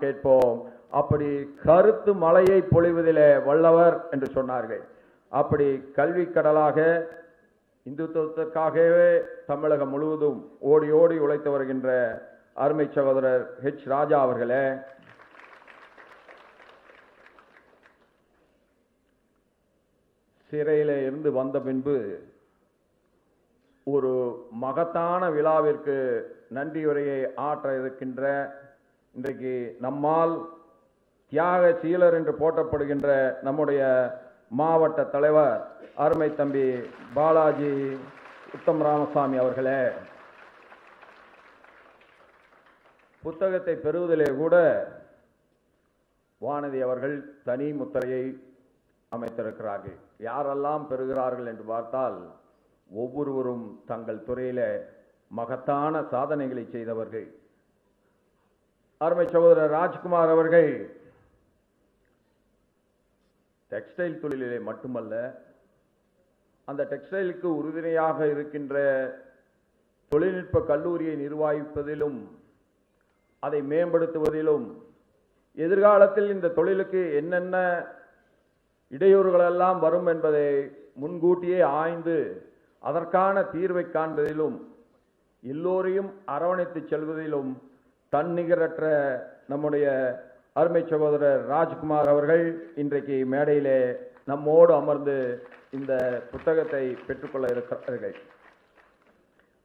கேட்போம். அப்படி கருத்து மலையை பொழிவதிலே வல்லவர் என்று சொன்னார்கள். அப்படி கல்வி கடலாக இந்துத்துவத்திற்காகவே தமிழகம் முழுவதும் ஓடி ஓடி உழைத்து வருகின்ற அருமை சகோதரர் ஹெச் ராஜா அவர்களே, சிறையிலே இருந்து வந்த பின்பு ஒரு மகத்தான விழாவிற்கு நன்றியுரையை ஆற்ற இருக்கின்ற இன்றைக்கு நம்மால் தியாக சீலர் என்று போற்றப்படுகின்ற நம்முடைய மாவட்ட தலைவர் அருமை தம்பி பாலாஜி உத்தம் ராமசாமி அவர்களே, புத்தகத்தை பெறுவதிலே கூட வானதி அவர்கள் தனி முத்திரையை அமைத்திருக்கிறார்கள். யாரெல்லாம் பெறுகிறார்கள் என்று பார்த்தால் ஒவ்வொருவரும் தங்கள் துறையில மகத்தான சாதனைகளை செய்தவர்கள். அருமை சகோதரர் ராஜ்குமார் அவர்கள் டெக்ஸ்டைல் தொழிலிலே மட்டுமல்ல, அந்த டெக்ஸ்டைலுக்கு உறுதுணையாக இருக்கின்ற தொழில்நுட்ப கல்லூரியை நிர்வகிப்பதிலும் அதை மேம்படுத்துவதிலும் எதிர்காலத்தில் இந்த தொழிலுக்கு என்னென்ன இடையூறுகளெல்லாம் வரும் என்பதை முன்கூட்டியே ஆய்ந்து அதற்கான தீர்வை காண்பதிலும் எல்லோரையும் அரவணைத்து செல்வதிலும் தன்னிகரற்ற நம்முடைய அருமை சகோதரர் ராஜ்குமார் அவர்கள் இன்றைக்கு மேடையிலே நம்மோடு அமர்ந்து இந்த புத்தகத்தை பெற்றுக்கொள்ள இருக்கிறார்கள்.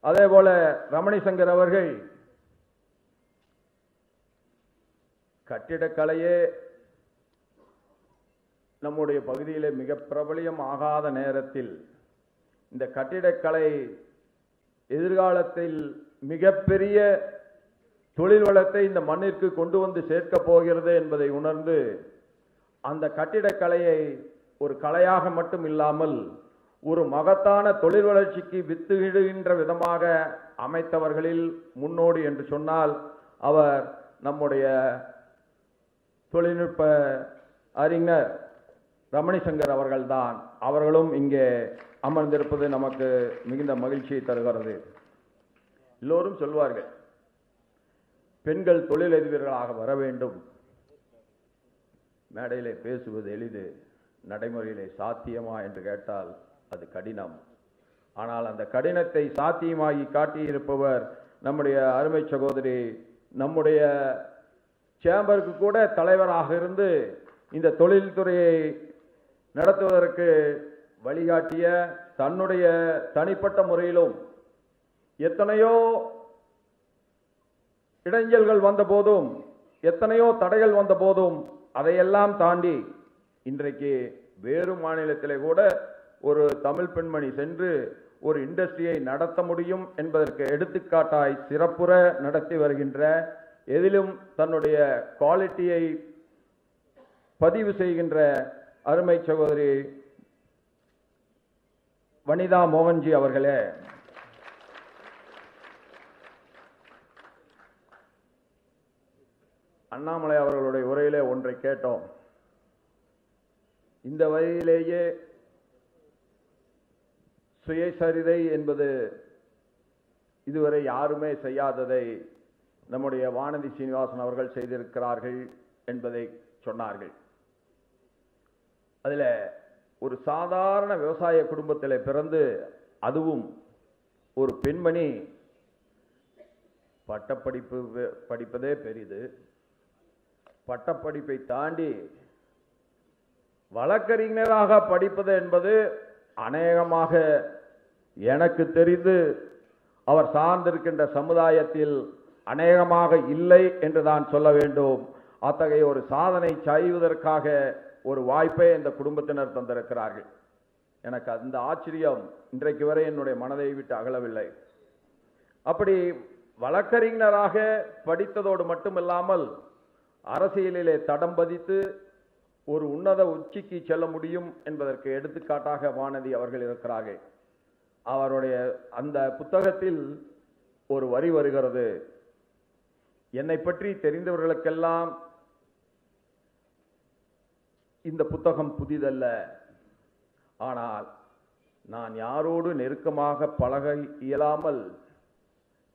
அதே போல ரமணி சங்கர் அவர்கள் கட்டிடக்கலையே நம்முடைய பகுதியிலே மிக பிரபலியம் ஆகாத நேரத்தில் இந்த கட்டிடக்கலை எதிர்காலத்தில் மிகப்பெரிய தொழில் வளத்தை இந்த மண்ணிற்கு கொண்டு வந்து சேர்க்க போகிறது என்பதை உணர்ந்து அந்த கட்டிடக்கலையை ஒரு கலையாக மட்டும் இல்லாமல் ஒரு மகத்தான தொழில் வளர்ச்சிக்கு வித்துகிடுகின்ற விதமாக அமைத்தவர்களில் முன்னோடி என்று சொன்னால் அவர் நம்முடைய தொழில்நுட்ப அறிஞர் ரமணி சங்கர் அவர்கள்தான். அவர்களும் இங்கே அமர்ந்திருப்பது நமக்கு மிகுந்த மகிழ்ச்சியை தருகிறது. எல்லோரும் சொல்வார்கள், பெண்கள் தொழிலதிபர்களாக வர வேண்டும். மேடையிலே பேசுவது எளிது, நடைமுறையிலே சாத்தியமா என்று கேட்டால் அது கடினம். ஆனால் அந்த கடினத்தை சாத்தியமாகி காட்டியிருப்பவர் நம்முடைய அருமை சகோதரி, நம்முடைய சேம்பருக்கு கூட தலைவராக இருந்து இந்த தொழில்துறையை நடத்துவதற்கு வழிகாட்டிய, தன்னுடைய தனிப்பட்ட முறையிலும் எத்தனையோ இடைஞ்சல்கள் வந்த போதும் எத்தனையோ தடைகள் வந்த போதும் அதையெல்லாம் தாண்டி இன்றைக்கு வேறு மாநிலத்திலே கூட ஒரு தமிழ் பெண்மணி சென்று ஒரு இண்டஸ்ட்ரியை நடத்த முடியும் என்பதற்கு எடுத்துக்காட்டாய் சிறப்புற நடத்தி வருகின்ற, எதிலும் தன்னுடைய குவாலிட்டியை பதிவு செய்கின்ற அருமை சகோதரி வனிதா மோகன்ஜி அவர்களே, அண்ணாமலை அவர்களுடைய உரையிலே ஒன்றை கேட்டோம். இந்த வழியிலேயே சுயசரிதை என்பது இதுவரை யாருமே செய்யாததை நம்முடைய வானதி சீனிவாசன் அவர்கள் செய்திருக்கிறார்கள் என்பதை சொன்னார்கள். அதில் ஒரு சாதாரண விவசாய குடும்பத்தில் பிறந்து, அதுவும் ஒரு பெண்மணி பட்டப்படிப்பு படிப்பதே பெரிது, பட்டப்படிப்பை தாண்டி வழக்கறிஞராக படிப்பது என்பது அநேகமாக எனக்கு தெரிந்து அவர் சார்ந்திருக்கின்ற சமுதாயத்தில் அநேகமாக இல்லை என்று தான் சொல்ல வேண்டும். அத்தகைய ஒரு சாதனை செய்வதற்காக ஒரு வாய்ப்பை இந்த குடும்பத்தினர் தந்திருக்கிறார்கள். எனக்கு அந்த ஆச்சரியம் இன்றைக்கு வரை என்னுடைய மனதை விட்டு அகலவில்லை. அப்படி வழக்கறிஞராக படித்ததோடு மட்டுமில்லாமல் அரசியலிலே தடம் பதித்து ஒரு உன்னத உச்சிக்கு செல்ல முடியும் என்பதற்கு எடுத்துக்காட்டாக வானதி அவர்கள் இருக்கிறார்கள். அவருடைய அந்த புத்தகத்தில் ஒரு வரி வருகிறது, என்னை பற்றி தெரிந்தவர்களுக்கெல்லாம் இந்த புத்தகம் புதிதல்ல, ஆனால் நான் யாரோடு நெருக்கமாக பழக இயலாமல்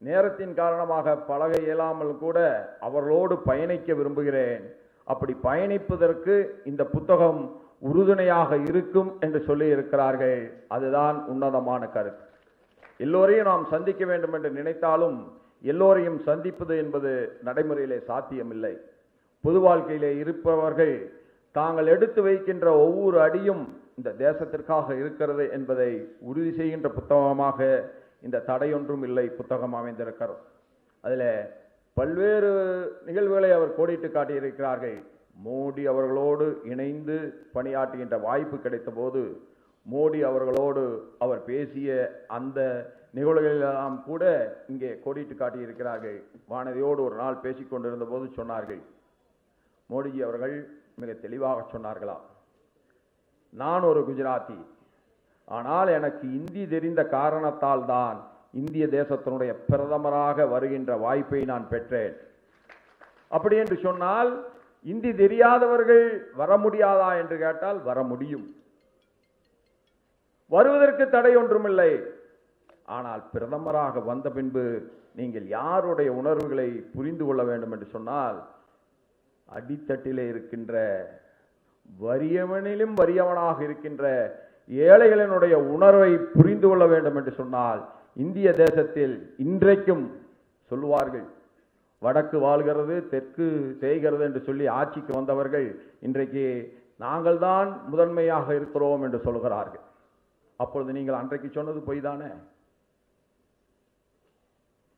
நேரத்தின் காரணமாக பழக இயலாமல் கூட அவர்களோடு பயணிக்க விரும்புகிறேன். அப்படி பயணிப்பதற்கு இந்த புத்தகம் உறுதுணையாக இருக்கும் என்று சொல்லி இருக்கிறார்கள். அதுதான் உன்னதமான கருத்து. எல்லோரையும் நாம் சந்திக்க வேண்டும் என்று நினைத்தாலும் எல்லோரையும் சந்திப்பது என்பது நடைமுறையிலே சாத்தியமில்லை. பொது வாழ்க்கையிலே இருப்பவர்கள் தாங்கள் எடுத்து வைக்கின்ற ஒவ்வொரு அடியும் இந்த தேசத்திற்காக இருக்கிறது என்பதை உறுதி செய்கின்ற புத்தகமாக இந்த தடையொன்றும் இல்லை புத்தகம் அமைந்திருக்கிறது. அதில் பல்வேறு நிகழ்வுகளை அவர் கோடிட்டு காட்டியிருக்கிறார்கள். மோடி அவர்களோடு இணைந்து பணியாற்றுகின்ற வாய்ப்பு கிடைத்த போது மோடி அவர்களோடு அவர் பேசிய அந்த நிகழ்வுகளெல்லாம் கூட இங்கே கோடிட்டு காட்டியிருக்கிறார்கள். வானதியோடு ஒரு நாள் பேசிக் கொண்டிருந்த போது சொன்னார்கள், மோடிஜி அவர்கள் மிக தெளிவாக சொன்னார்களாம், நான் ஒரு குஜராத்தி, ஆனால் எனக்கு இந்தி தெரிந்த காரணத்தால் தான் இந்திய தேசத்தினுடைய பிரதமராக வருகின்ற வாய்ப்பை நான் பெற்றேன். அப்படி என்று சொன்னால் இந்தி தெரியாதவர்கள் வர முடியாதா என்று கேட்டால் வர முடியும், வருவதற்கு தடை ஒன்றுமில்லை. ஆனால் பிரதமராக வந்த பின்பு நீங்கள் யாருடைய உணர்வுகளை புரிந்து கொள்ள வேண்டும் என்று சொன்னால் அடித்தட்டிலே இருக்கின்ற வறியவனிலும் வறியவனாக இருக்கின்ற ஏழைகளினுடைய உணர்வை புரிந்து கொள்ள வேண்டும் என்று சொன்னால் இந்திய தேசத்தில் இன்றைக்கும் சொல்லுவார்கள், வடக்கு வாழ்கிறது தெற்கு தேய்கிறது என்று சொல்லி ஆட்சிக்கு வந்தவர்கள் இன்றைக்கு நாங்கள் தான் முதன்மையாக இருக்கிறோம் என்று சொல்கிறார்கள். அப்பொழுது நீங்கள் அன்றைக்கு சொன்னது பொய் தானே?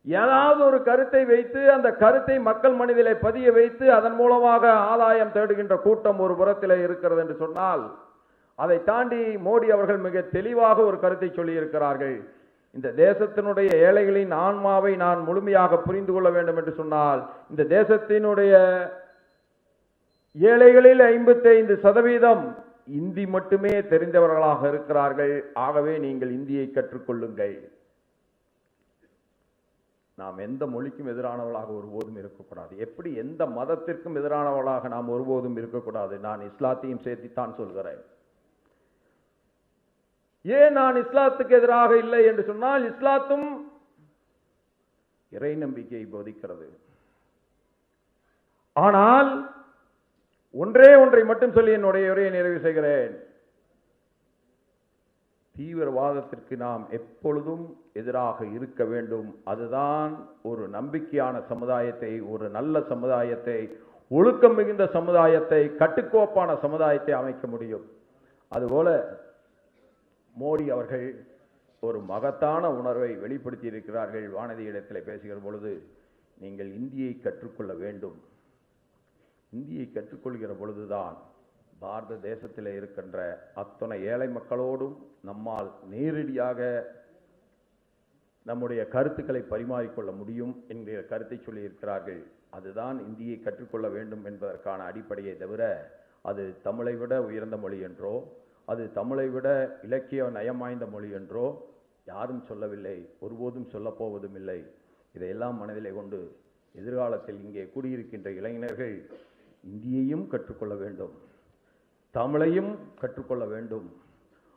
ஏதாவது ஒரு கருத்தை வைத்து அந்த கருத்தை மக்கள் மனதிலே பதிய வைத்து அதன் மூலமாக ஆதாயம் தேடுகின்ற கூட்டம் ஒரு புறத்திலே இருக்கிறது என்று சொன்னால், அதை தாண்டி மோடி அவர்கள் மிக தெளிவாக ஒரு கருத்தை சொல்லி இருக்கிறார்கள். இந்த தேசத்தினுடைய ஏழைகளின் ஆன்மாவை நான் முழுமையாக புரிந்து கொள்ள வேண்டும் என்று சொன்னால் இந்த தேசத்தினுடைய ஏழைகளில் 55% இந்தி மட்டுமே தெரிந்தவர்களாக இருக்கிறார்கள். ஆகவே நீங்கள் இந்தியை கற்றுக்கொள்ளுங்கள். நாம் எந்த மொழிக்கும் எதிரானவர்களாக ஒருபோதும் இருக்கக்கூடாது. எப்படி எந்த மதத்திற்கும் எதிரானவர்களாக நாம் ஒருபோதும் இருக்கக்கூடாது. நான் இஸ்லாத்தையும் சேர்த்துத்தான் சொல்கிறேன். ஏன் நான் இஸ்லாத்துக்கு எதிராக இல்லை என்று சொன்னால், இஸ்லாத்தும் இறை நம்பிக்கையை போதிக்கிறது. ஆனால் ஒன்றே ஒன்றை மட்டும் சொல்லி என்னுடைய உரையை நிறைவு செய்கிறேன். தீவிரவாதத்திற்கு நாம் எப்பொழுதும் எதிராக இருக்க வேண்டும். அதுதான் ஒரு நம்பிக்கையான சமுதாயத்தை, ஒரு நல்ல சமுதாயத்தை, ஒழுக்கம் மிகுந்த சமுதாயத்தை, கட்டுக்கோப்பான சமுதாயத்தை அமைக்க முடியும். அதுபோல மோடி அவர்கள் ஒரு மகத்தான உணர்வை வெளிப்படுத்தி இருக்கிறார்கள். வானதி இடத்தில் பேசுகிற பொழுது நீங்கள் இந்தியை கற்றுக்கொள்ள வேண்டும். இந்தியை கற்றுக்கொள்கிற பொழுதுதான் பாரத தேசத்தில் இருக்கின்ற அத்தனை ஏழை மக்களோடும் நம்மால் நேரடியாக நம்முடைய கருத்துக்களை பரிமாறிக்கொள்ள முடியும் என்கிற கருத்தை சொல்லியிருக்கிறார்கள். அதுதான் இந்தியை கற்றுக்கொள்ள வேண்டும் என்பதற்கான அடிப்படையை தவிர அது தமிழை விட உயர்ந்த மொழி என்றோ அது தமிழை விட இலக்கிய நயம் வாய்ந்த மொழி என்றோ யாரும் சொல்லவில்லை, ஒருபோதும் சொல்லப்போவதும் இல்லை. இதையெல்லாம் மனதிலே கொண்டு எதிர்காலத்தில் இங்கே கூடியிருக்கின்ற இளைஞர்கள் இந்தியையும் கற்றுக்கொள்ள வேண்டும், தமிழையும் கற்றுக்கொள்ள வேண்டும்,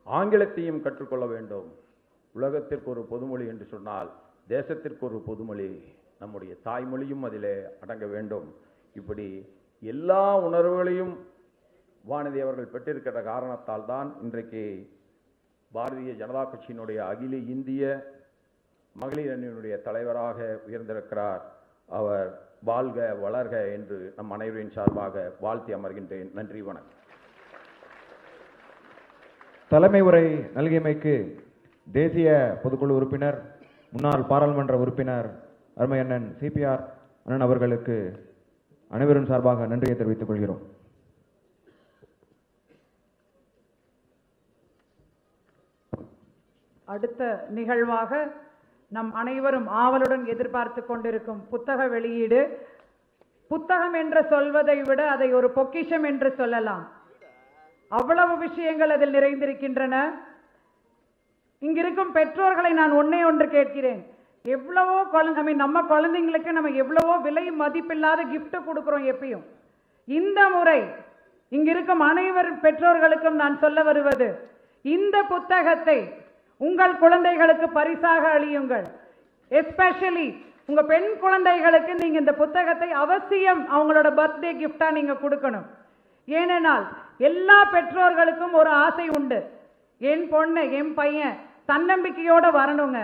ஆங்கிலத்தையும் கற்றுக்கொள்ள வேண்டும். உலகத்திற்கு ஒரு பொதுமொழி என்று சொன்னால் தேசத்திற்கு ஒரு பொதுமொழி, நம்முடைய தாய்மொழியும் அதிலே அடங்க வேண்டும். இப்படி எல்லா உணர்வுகளையும் வானதி அவர்கள் பெற்றிருக்கிற காரணத்தால் தான் இன்றைக்கு பாரதிய ஜனதா கட்சியினுடைய அகில இந்திய மகளிர் அணியினுடைய தலைவராக உயர்ந்திருக்கிறார். அவர் வாழ்க வளர்க என்று நம் அனைவரின் சார்பாக வாழ்த்தி அமர்கின்றேன். நன்றி, வணக்கம். தலைமை உரை நல்கியமைக்கு தேசிய பொதுக்குழு உறுப்பினர் முன்னாள் பாராளுமன்ற உறுப்பினர் அருமை அண்ணன் CPR அண்ணன் அவர்களுக்கு அனைவரும் சார்பாக நன்றியை தெரிவித்துக் கொள்கிறோம். அடுத்த நிகழ்வாக நம் அனைவரும் ஆவலுடன் எதிர்பார்த்து கொண்டிருக்கும் புத்தக வெளியீடு. புத்தகம் என்று சொல்வதை விட அதை ஒரு பொக்கிஷம் என்று சொல்லலாம். அவ்வளவு விஷயங்கள் அதில் நிறைந்திருக்கின்றன. இங்கிருக்கும் பெற்றோர்களை நான் ஒன்னே ஒன்று கேட்கிறேன். எவ்வளவோ நம்ம குழந்தைங்களுக்கு நம்ம எவ்வளவோ விலை மதிப்பில்லாத கிஃப்ட் கொடுக்கிறோம் எப்பயும். இந்த முறை இங்கிருக்கும் அனைவர் பெற்றோர்களுக்கும் நான் சொல்ல வருவது, இந்த புத்தகத்தை உங்கள் குழந்தைகளுக்கு பரிசாக அளியுங்கள். எஸ்பெஷலி உங்க பெண் குழந்தைகளுக்கு நீங்க இந்த புத்தகத்தை அவசியம் அவங்களோட பர்த்டே கிஃப்டா நீங்க கொடுக்கணும். ஏனென்றால் எல்லா பெற்றோர்களுக்கும் ஒரு ஆசை உண்டு, என் பொண்ணு என் பையன் தன்னம்பிக்கையோட வரணுங்க,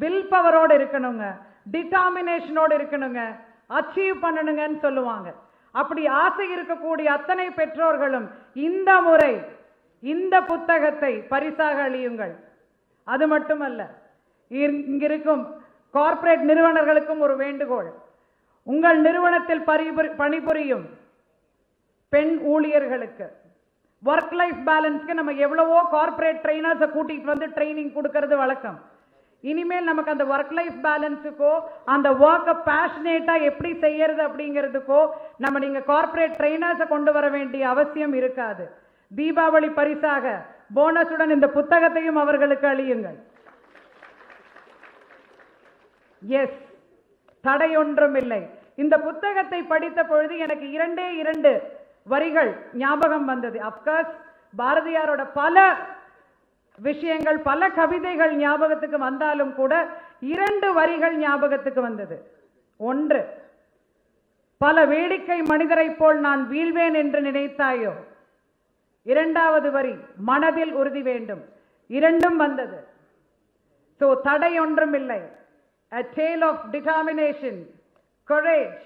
வில் பவரோடு இருக்கணுங்க, டிட்டர்மினேஷனோடு இருக்கணுங்க, அச்சீவ் பண்ணணுங்கன்னு சொல்லுவாங்க. அப்படி ஆசை இருக்கக்கூடிய அத்தனை பெற்றோர்களும் இந்த முறை இந்த புத்தகத்தை பரிசாக அளியுங்கள். அது மட்டுமல்ல, இங்கிருக்கும் கார்ப்பரேட் நிறுவனர்களுக்கும் ஒரு வேண்டுகோள். உங்கள் நிறுவனத்தில் பணிபுரியும் பெண் ஊழியர்களுக்கு ஒர்க் லைஃப் பேலன்ஸ்க்கு நம்ம எவ்வளவோ கார்ப்பரேட் ட்ரெயினர்ஸை கூட்டிட்டு வந்து ட்ரைனிங் கொடுக்கறது வழக்கம். இனிமேல் நமக்கு அந்த ஒர்க் லைஃப் பேலன்ஸுக்கோ அந்த ஒர்க்கை பேஷனேட்டா எப்படி செய்யறது அப்படிங்கிறதுக்கோ நீங்க கார்ப்பரேட் ட்ரெயினர்ஸை கொண்டு வர வேண்டிய அவசியம் இருக்காது. தீபாவளி பரிசாக போனஸுடன் இந்த புத்தகத்தையும் அவர்களுக்கு அளியுங்கள். எஸ், தடை ஒன்றும் இல்லை. இந்த புத்தகத்தை படித்த பொழுது எனக்கு இரண்டு வரிகள் ஞாபகம் வந்தது. அப்கோர்ஸ் பாரதியாரோட பல விஷயங்கள் பல கவிதைகள் ஞாபகத்துக்கு வந்தாலும் கூட 2 வரிகள் ஞாபகத்துக்கு வந்தது. ஒன்று, பல வேடிக்கை மனிதரை போல் நான் வீழ்வேன் என்று நினைத்தாயோ. 2வது வரி, மனதில் உறுதி வேண்டும். 2ம் வந்தது. சோ தடை ஒன்றும் இல்லை. A tale of determination, courage,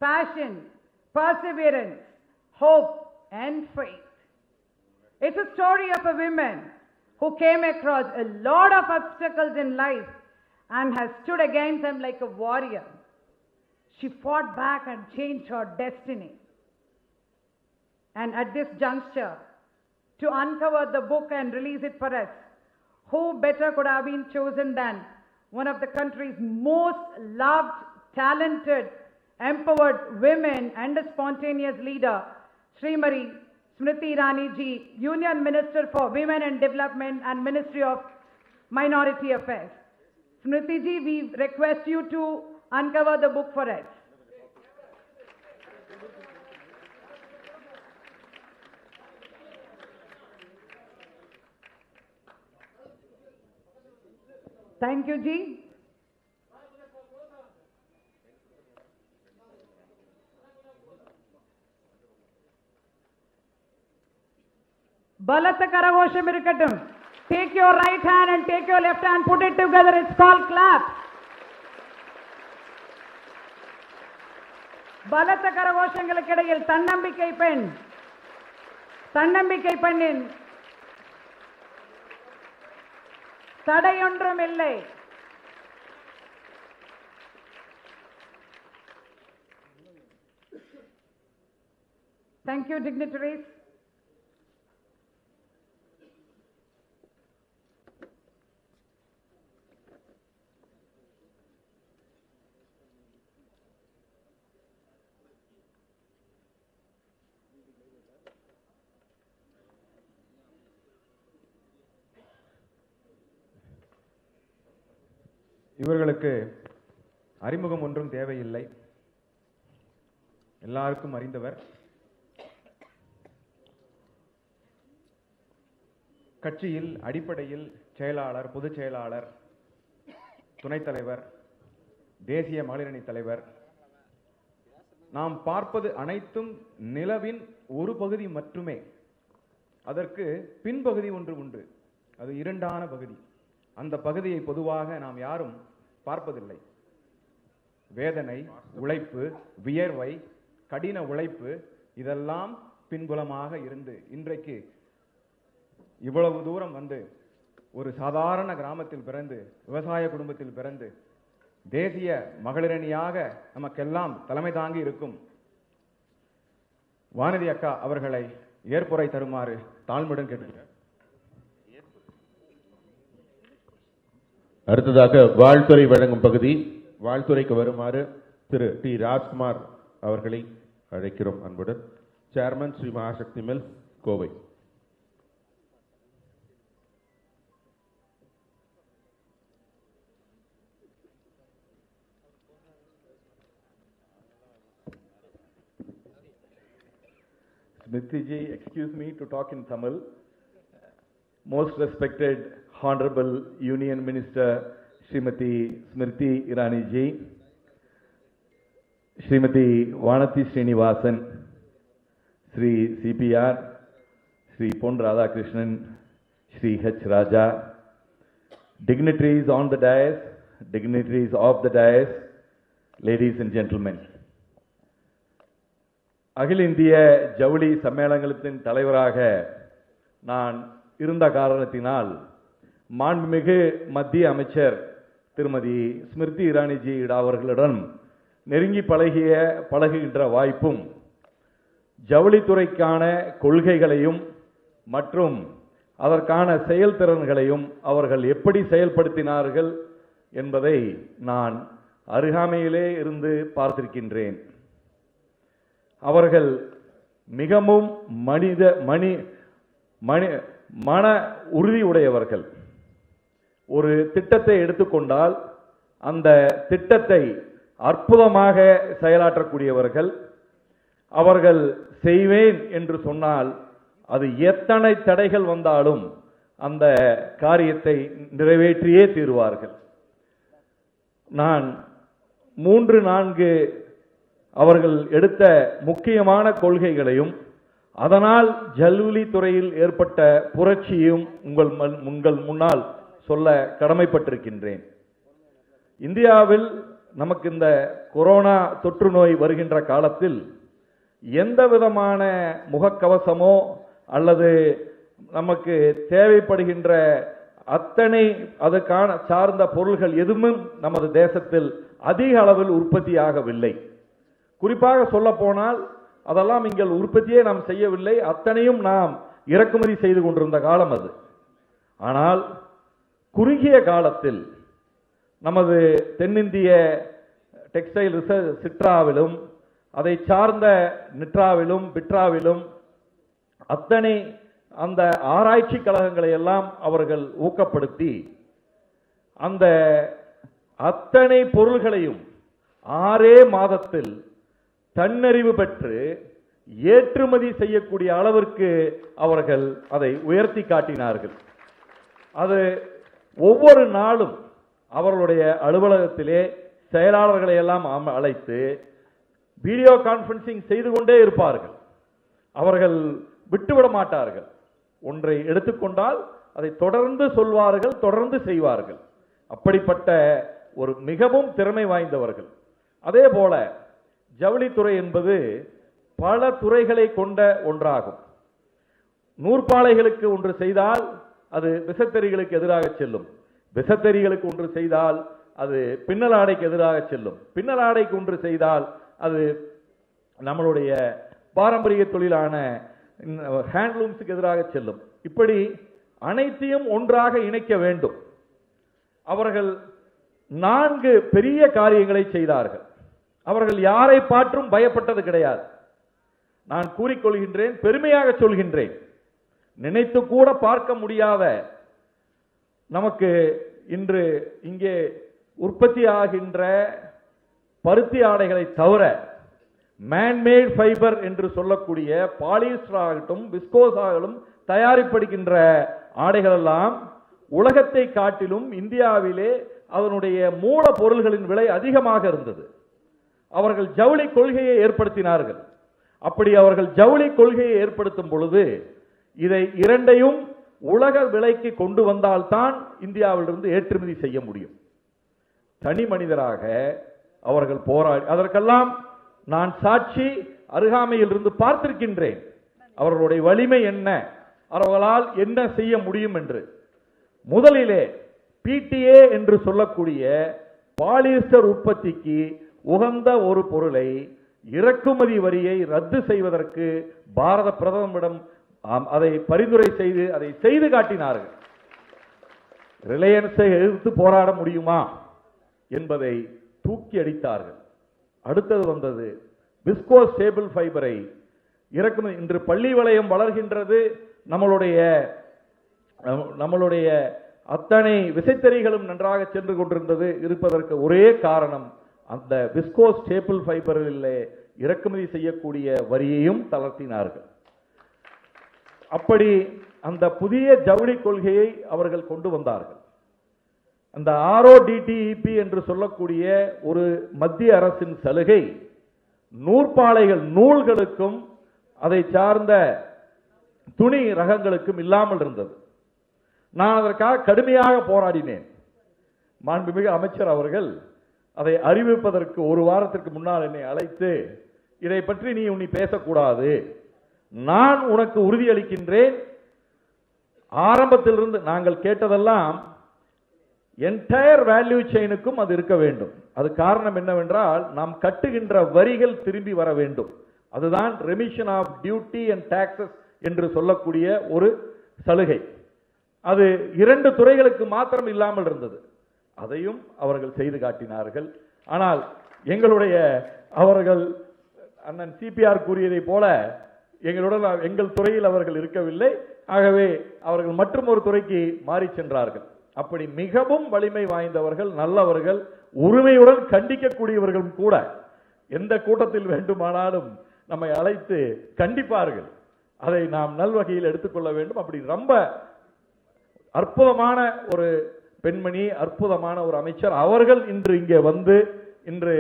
passion, perseverance, hope and faith. It's a story of a woman who came across a lot of obstacles in life and has stood against them like a warrior. She fought back and changed her destiny. And at this juncture, to uncover the book and release it for us, who better could have been chosen than one of the country's most loved, talented, empowered women and a spontaneous leader, Srimati Smriti Irani ji, Union Minister for Women and Development and Ministry of Minority Affairs. Smriti ji, we request you to uncover the book for us. Thank you, ji. பலத்த கரகோஷம் இருக்கட்டும். Take your right hand and take your left hand, put it together. It's called clap. பலத்த கரகோஷங்களுக்கு இடையில் தன்னம்பிக்கை பெண்ணின் தடையொன்றும் இல்லை. Thank you, dignitaries. இவர்களுக்கு அறிமுகம் ஒன்றும் தேவையில்லை, எல்லாருக்கும் அறிந்தவர். கட்சியில் அடிப்படையில் செயலாளர், பொதுச் செயலாளர், துணைத் தலைவர், தேசிய மகளிரணி தலைவர். நாம் பார்ப்பது அனைத்தும் நிலவின் ஒரு பகுதி மட்டுமே. அதற்கு பின்பகுதி ஒன்று உண்டு, அது இருண்டான பகுதி. அந்த பகுதியை பொதுவாக நாம் யாரும் பார்ப்பதில்லை. வேதனை, உழைப்பு, வியர்வை, கடின உழைப்பு இதெல்லாம் பின்புலமாக இருந்து இன்றைக்கு இவ்வளவு தூரம் வந்து ஒரு சாதாரண கிராமத்தில் பிறந்து, விவசாய குடும்பத்தில் பிறந்து, தேசிய மகளிரணியாக நமக்கெல்லாம் தலைமை தாங்கி இருக்கும் வானதி அக்கா அவர்களை ஏற்புரை தருமாறு தாழ்மையுடன் கேட்டுக்கிறேன். அடுத்ததாக வாழ்த்துறை வழங்கும் பகுதி. வாழ்த்துறைக்கு வருமாறு திரு டி ராஜ்குமார் அவர்களை அழைக்கிறோம் அன்புடன். Chairman Shri Mahasakthi mill, Kovai. Smriti ji, excuse me to talk in Tamil. Most respected Honorable Union Minister Srimati Smriti Irani ji, Srimati Vanati Srinivasan, Sri CPR, Sri Pon Radhakrishnan, Sri H. Raja, dignitaries on the dais, dignitaries of the dais, ladies and gentlemen. அகில இந்திய ஜவுளி சம்மேளனத்தின் தலைவராக நான் இருந்த காரணத்தினால் மாண்புமிகு மத்திய அமைச்சர் திருமதி ஸ்மிருதி இரானிஜி அவர்களுடன் நெருங்கி பழகுகின்ற வாய்ப்பும் ஜவுளித்துறைக்கான கொள்கைகளையும் மற்றும் அதற்கான செயல்திறன்களையும் அவர்கள் எப்படி செயல்படுத்தினார்கள் என்பதை நான் அருகாமையிலே இருந்து பார்த்திருக்கின்றேன். அவர்கள் மிகவும் மன உறுதி உடையவர்கள். ஒரு திட்டத்தை எடுத்துக்கொண்டால் அந்த திட்டத்தை அற்புதமாக செயலாற்றக்கூடியவர்கள். அவர்கள் செய்வேன் என்று சொன்னால் அது எத்தனை தடைகள் வந்தாலும் அந்த காரியத்தை நிறைவேற்றியே தீருவார்கள். நான் 3-4 அவர்கள் எடுத்த முக்கியமான கொள்கைகளையும் அதனால் ஜவுளி துறையில் ஏற்பட்ட புரட்சியும் உங்கள் முன்னால் சொல்ல கடமைப்பட்டிருக்கின்றேன். இந்தியாவில் நமக்கு இந்த கொரோனா தொற்று நோய் வருகின்ற காலத்தில் எந்த விதமான முகக்கவசமோ அல்லது நமக்கு தேவைப்படுகின்ற அத்தனை அதுக்கான சார்ந்த பொருள்கள் எதுவும் நமது தேசத்தில் அதிக அளவில் உற்பத்தியாகவில்லை. குறிப்பாக சொல்ல போனால் அதெல்லாம் இங்கே உற்பத்தியே நாம் செய்யவில்லை, அத்தனையும் நாம் இறக்குமதி செய்து கொண்டிருந்த காலம் அது. ஆனால் குறுகிய காலத்தில் நமது தென்னிந்திய டெக்ஸ்டைல் ரிசர்ச் சிட்ராவிலும் அதை சார்ந்த நிட்ராவிலும் பிட்ராவிலும் அத்தனை அந்த ஆராய்ச்சி கழகங்களை எல்லாம் அவர்கள் ஊக்கப்படுத்தி அந்த அத்தனை பொருள்களையும் 6 மாதத்தில் தன்னறிவு பெற்று ஏற்றுமதி செய்யக்கூடிய அளவிற்கு அவர்கள் அதை உயர்த்தி காட்டினார்கள். அது ஒவ்வொரு நாளும் அவர்களுடைய அலுவலகத்திலே செயலாளர்களை எல்லாம் அழைத்து வீடியோ கான்பரன்சிங் செய்து கொண்டே இருப்பார்கள். அவர்கள் விட்டுவிட மாட்டார்கள். ஒன்றை எடுத்துக்கொண்டால் அதை தொடர்ந்து சொல்வார்கள், தொடர்ந்து செய்வார்கள். அப்படிப்பட்ட ஒரு மிகவும் திறமை வாய்ந்தவர்கள். அதே போல ஜவுளித்துறை என்பது பல துறைகளை கொண்ட ஒன்றாகும். நூற்பாலைகளுக்கு ஒன்று செய்தால் அது விசத்தறிகளுக்கு எதிராக செல்லும், விசத்தறிகளுக்கு ஒன்று செய்தால் அது பின்னல் ஆடைக்கு எதிராக செல்லும், பின்னல் ஆடைக்கு ஒன்று செய்தால் அது நம்மளுடைய பாரம்பரிய தொழிலான ஹேண்ட்லூம்ஸுக்கு எதிராக செல்லும். இப்படி அனைத்தையும் ஒன்றாக இணைக்க வேண்டும். அவர்கள் 4 பெரிய காரியங்களை செய்தார்கள். அவர்கள் யாரை பாற்றும் பயப்பட்டது கிடையாது. நான் கூறிக்கொள்கின்றேன், பெருமையாக சொல்கின்றேன். நினைத்து கூட பார்க்க முடியாத நமக்கு இன்று இங்கே உற்பத்தி ஆகின்ற பருத்தி ஆடைகளை தவிர மேன்மேட் ஃபைபர் என்று சொல்லக்கூடிய பாலிஸ்டர் ஆகட்டும் விஸ்கோஸ் ஆகட்டும் தயாரிப்படுகின்ற ஆடைகள் எல்லாம் உலகத்தை காட்டிலும் இந்தியாவிலே அதனுடைய மூல பொருள்களின் விலை அதிகமாக இருந்தது. அவர்கள் ஜவுளி கொள்கையை ஏற்படுத்தினார்கள். அப்படி அவர்கள் ஜவுளி கொள்கையை ஏற்படுத்தும் பொழுது இதை இரண்டையும் உலக விலைக்கு கொண்டு வந்தால்தான் இந்தியாவிலிருந்து ஏற்றுமதி செய்ய முடியும். தனி மனிதராக அவர்கள் போராடி அதற்கெல்லாம் நான் சாட்சி, அருகாமையில் இருந்து பார்த்திருக்கின்றேன். அவர்களுடைய வலிமை என்ன, அவர்களால் என்ன செய்ய முடியும் என்று. முதலிலே PTA என்று சொல்லக்கூடிய பாலிஸ்டர் உற்பத்திக்கு உகந்த ஒரு பொருளை இறக்குமதி வரியை ரத்து செய்வதற்கு பாரத பிரதமரிடம் அதை பரிந்துரை செய்து அதை செய்து காட்டினார்கள். ரிலையன்ஸை எதிர்த்து போராட முடியுமா என்பதை தூக்கி அடித்தார்கள். அடுத்தது வந்தது விஸ்கோஸ் ஸ்டேபிள் ஃபைபரை இறக்குமதி. இன்று பள்ளி வளையம் வளர்கின்றது. நம்மளுடைய அத்தனை விசைத்தறிகளும் நன்றாக சென்று கொண்டிருந்தது. இருப்பதற்கு ஒரே காரணம் அந்த விஸ்கோஸ் ஸ்டேபிள் ஃபைபரில் இறக்குமதி செய்யக்கூடிய வரியையும் தளர்த்தினார்கள். அப்படி அந்த புதிய ஜவுளி கொள்கையை அவர்கள் கொண்டு வந்தார்கள். அந்த RODTEP என்று சொல்லக்கூடிய ஒரு மத்திய அரசின் சலுகை நூற்பாலைகள் நூல்களுக்கும் அதை சார்ந்த துணி ரகங்களுக்கும் இல்லாமல் இருந்தது. நான் அதற்காக கடுமையாக போராடினேன். மாண்புமிகு அமைச்சர் அவர்கள் அதை அறிவிப்பதற்கு ஒரு வாரத்திற்கு முன்னால் என்னை அழைத்து, இதை பற்றி நீ பேசக்கூடாது, நான் உனக்கு உறுதியளிக்கின்றேன், ஆரம்பத்திலிருந்து நாங்கள் கேட்டதெல்லாம் என்டையர் வேல்யூ செயினுக்கும் அது இருக்க வேண்டும். அது காரணம் என்னவென்றால், நாம் கட்டுகின்ற வரிகள் திரும்பி வர வேண்டும். அதுதான் remission of duty and taxes என்று சொல்லக்கூடிய ஒரு சலுகை. அது 2 துறைகளுக்கு மாத்திரம் இல்லாமல் இருந்தது. அதையும் அவர்கள் செய்து காட்டினார்கள். ஆனால் அவர்கள் அண்ணன் சிபிஆர் கூறியதை போல எங்களுடன் எங்கள் துறையில் அவர்கள் இருக்கவில்லை. ஆகவே அவர்கள் மற்றும் ஒரு துறைக்கு மாறி சென்றார்கள். அப்படி மிகவும் வலிமை வாய்ந்தவர்கள், நல்லவர்கள், உரிமையுடன் கண்டிக்கக்கூடியவர்களும் கூட எந்த கூட்டத்தில் வேண்டுமானாலும் நம்மை அழைத்து கண்டிப்பார்கள். அதை நாம் நல்வகையில் எடுத்துக்கொள்ள வேண்டும். அப்படி ரொம்ப அற்புதமான ஒரு பெண்மணி, அற்புதமான ஒரு அமைச்சர் அவர்கள் இன்று இங்கே வந்து இன்று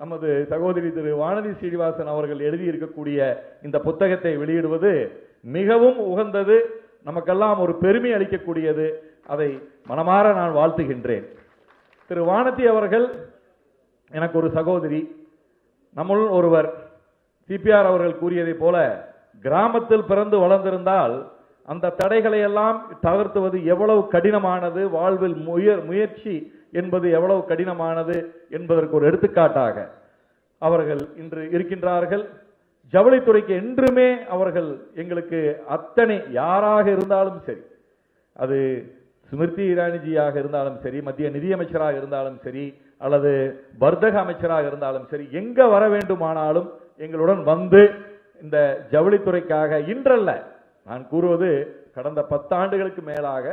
நமது சகோதரி திரு வானதி ஸ்ரீனிவாசன் அவர்கள் எழுதியிருக்கக்கூடிய இந்த புத்தகத்தை வெளியிடுவது மிகவும் உகந்தது, நமக்கெல்லாம் ஒரு பெருமை அளிக்கக்கூடியது. அதை மனமாற நான் வாழ்த்துகின்றேன். திரு வானதி அவர்கள் எனக்கு ஒரு சகோதரி, நம்முள் ஒருவர். சிபிஆர் அவர்கள் கூறியதை போல கிராமத்தில் பிறந்து வளர்ந்திருந்தால் அந்த தடைகளை எல்லாம் தகர்த்துவது எவ்வளவு கடினமானது, வாழ்வில் முயற்சி என்பது எவ்வளவு கடினமானது என்பதற்கு ஒரு எடுத்துக்காட்டாக அவர்கள் இன்று இருக்கின்றார்கள். ஜவுளித்துறைக்கு என்றுமே அவர்கள் எங்களுக்கு அத்தனை, யாராக இருந்தாலும் சரி, அது ஸ்மிருதி இரானிஜியாக இருந்தாலும் சரி, மத்திய நிதியமைச்சராக இருந்தாலும் சரி, அல்லது வர்த்தக அமைச்சராக இருந்தாலும் சரி, எங்க வர வேண்டுமானாலும் எங்களுடன் வந்து இந்த ஜவுளித்துறைக்காக, இன்றல்ல நான் கூறுவது கடந்த 10 ஆண்டுகளுக்கு மேலாக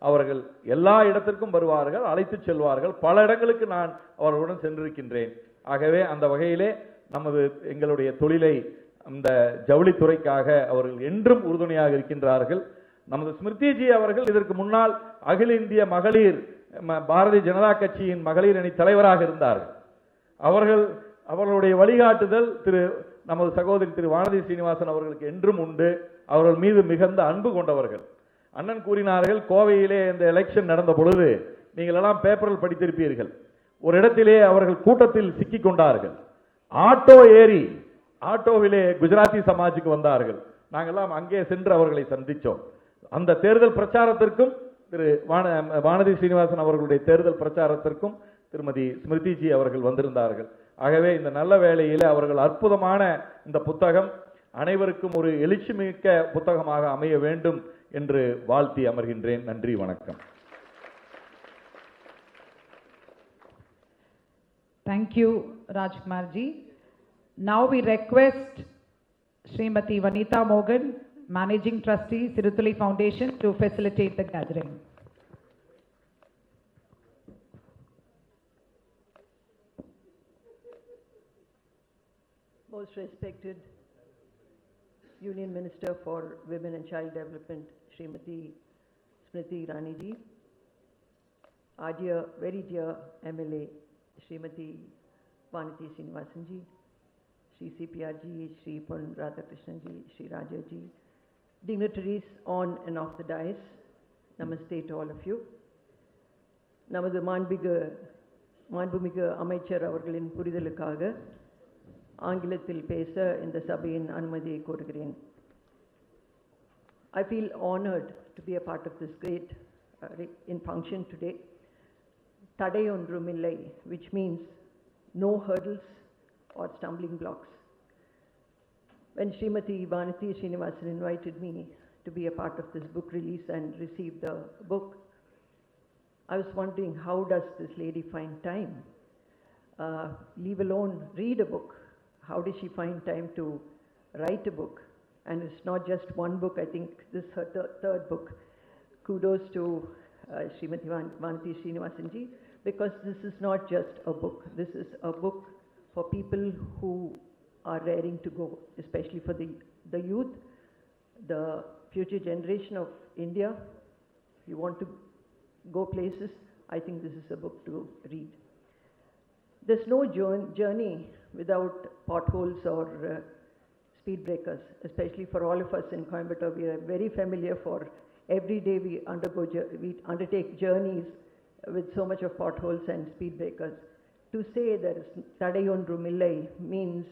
அவர்கள் எல்லா இடத்திற்கும் வருவார்கள், அழைத்து செல்வார்கள். பல இடங்களுக்கு நான் அவர்களுடன் சென்றிருக்கின்றேன். ஆகவே அந்த வகையிலே எங்களுடைய தொழிலை, அந்த ஜவுளித்துறைக்காக அவர்கள் என்றும் உறுதுணையாக இருக்கின்றார்கள். நமது ஸ்மிருதிஜி அவர்கள் இதற்கு முன்னால் அகில இந்திய மகளிர் பாரதிய ஜனதா கட்சியின் மகளிர் அணி தலைவராக இருந்தார்கள். அவர்களுடைய வழிகாட்டுதல் நமது சகோதரி திரு வானதி ஸ்ரீனிவாசன் அவர்களுக்கு என்றும் உண்டு. அவர்கள் மீது மிகுந்த அன்பு கொண்டவர்கள். அண்ணன் கூறினார்கள், கோவையிலே இந்த எலெக்ஷன் நடந்த பொழுது நீங்கள் எல்லாம் பேப்பரில் படித்திருப்பீர்கள், ஒரு இடத்திலே அவர்கள் கூட்டத்தில் சிக்கிக் கொண்டார்கள். ஆட்டோ ஏறி ஆட்டோவிலே குஜராத்தி சமாஜுக்கு வந்தார்கள். நாங்கெல்லாம் அங்கே சென்று அவர்களை சந்தித்தோம். அந்த தேர்தல் பிரச்சாரத்திற்கும் திரு வானதி ஸ்ரீனிவாசன் அவர்களுடைய தேர்தல் பிரச்சாரத்திற்கும் திருமதி ஸ்மிருதிஜி அவர்கள் வந்திருந்தார்கள். ஆகவே இந்த நல்ல வேளையிலே அவர்கள் அற்புதமான இந்த புத்தகம் அனைவருக்கும் ஒரு எழுச்சிமிக்க புத்தகமாக அமைய வேண்டும் என்று வாழ்த்தி அமர்கின்றேன். நன்றி, வணக்கம். Thank you, Rajkumar ji. Now we request Srimati Vanitha Mogan, Managing Trustee, Sirutuli Foundation, to facilitate the gathering. Most respected Union Minister for Women and Child Development, Srimati Smriti Irani ji, our dear, very dear MLA, Srimati Vanitha Srinivasan ji, Shri CPR ji, Shri Pon Radhakrishnan ji, Shri Raja ji, dignitaries on and off the dais, namaste to all of you. Namadhu மாண்புமிகு அமைச்சர் அவர்களின் புரிதலுக்காக ஆங்கிலத்தில் பேச இந்த சபையின் அனுமதியை கோருகிறேன். I feel honored to be a part of this great function today. தடை ஒன்றுமில்லை, which means no hurdles or stumbling blocks. When Srimati Vanitha Srinivasan invited me to be a part of this book release and receive the book, I was wondering, how does this lady find time? Leave alone read a book. How did she find time to write a book? And it's not just one book, I think this is her third book. Kudos to Srimati Vanitha Srinivasan ji, because this is not just a book. This is a book for people who are raring to go, especially for the youth, the future generation of India. You want to go places, I think this is a book to read. There's no journey without potholes or speed breakers, especially for all of us in Coimbatore. We are very familiar for every day we undertake journeys with so much of potholes and speed breakers. To say there is Tadai Ondrumillai means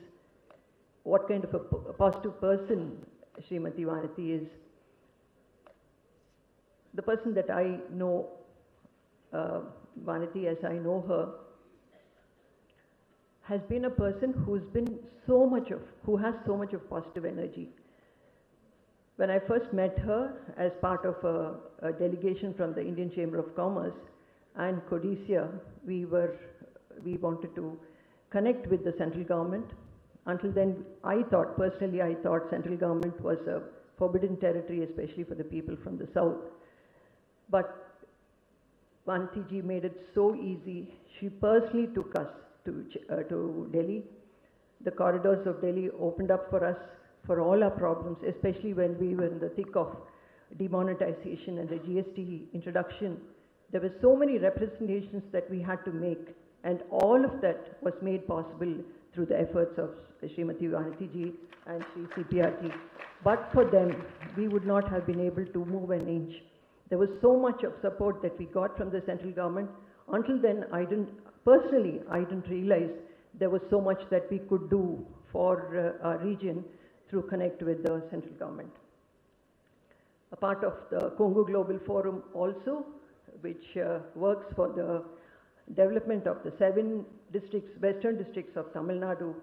what kind of a positive person Srimati Vanati is. The person that I know, Vanati as I know her, has been a person who has so much of positive energy. When I first met her as part of a delegation from the Indian Chamber of Commerce and Codicia, we wanted to connect with the central government. Until then, personally I thought central government was a forbidden territory, especially for the people from the south. But Vanti ji made it so easy. She personally took us to Delhi. The corridors of Delhi opened up for us for all our problems, especially when we were in the thick of demonetization and the GST introduction. There were so many representations that we had to make, and all of that was made possible through the efforts of Srimati Vanati ji and Sri CPRT. But for them, we would not have been able to move an inch. There was so much of support that we got from the central government. Until then, I didn't realize there was so much that we could do for our region through connect with the central government. A part of the Congo Global Forum also, which works for the development of the 7 districts, western districts of Tamil Nadu.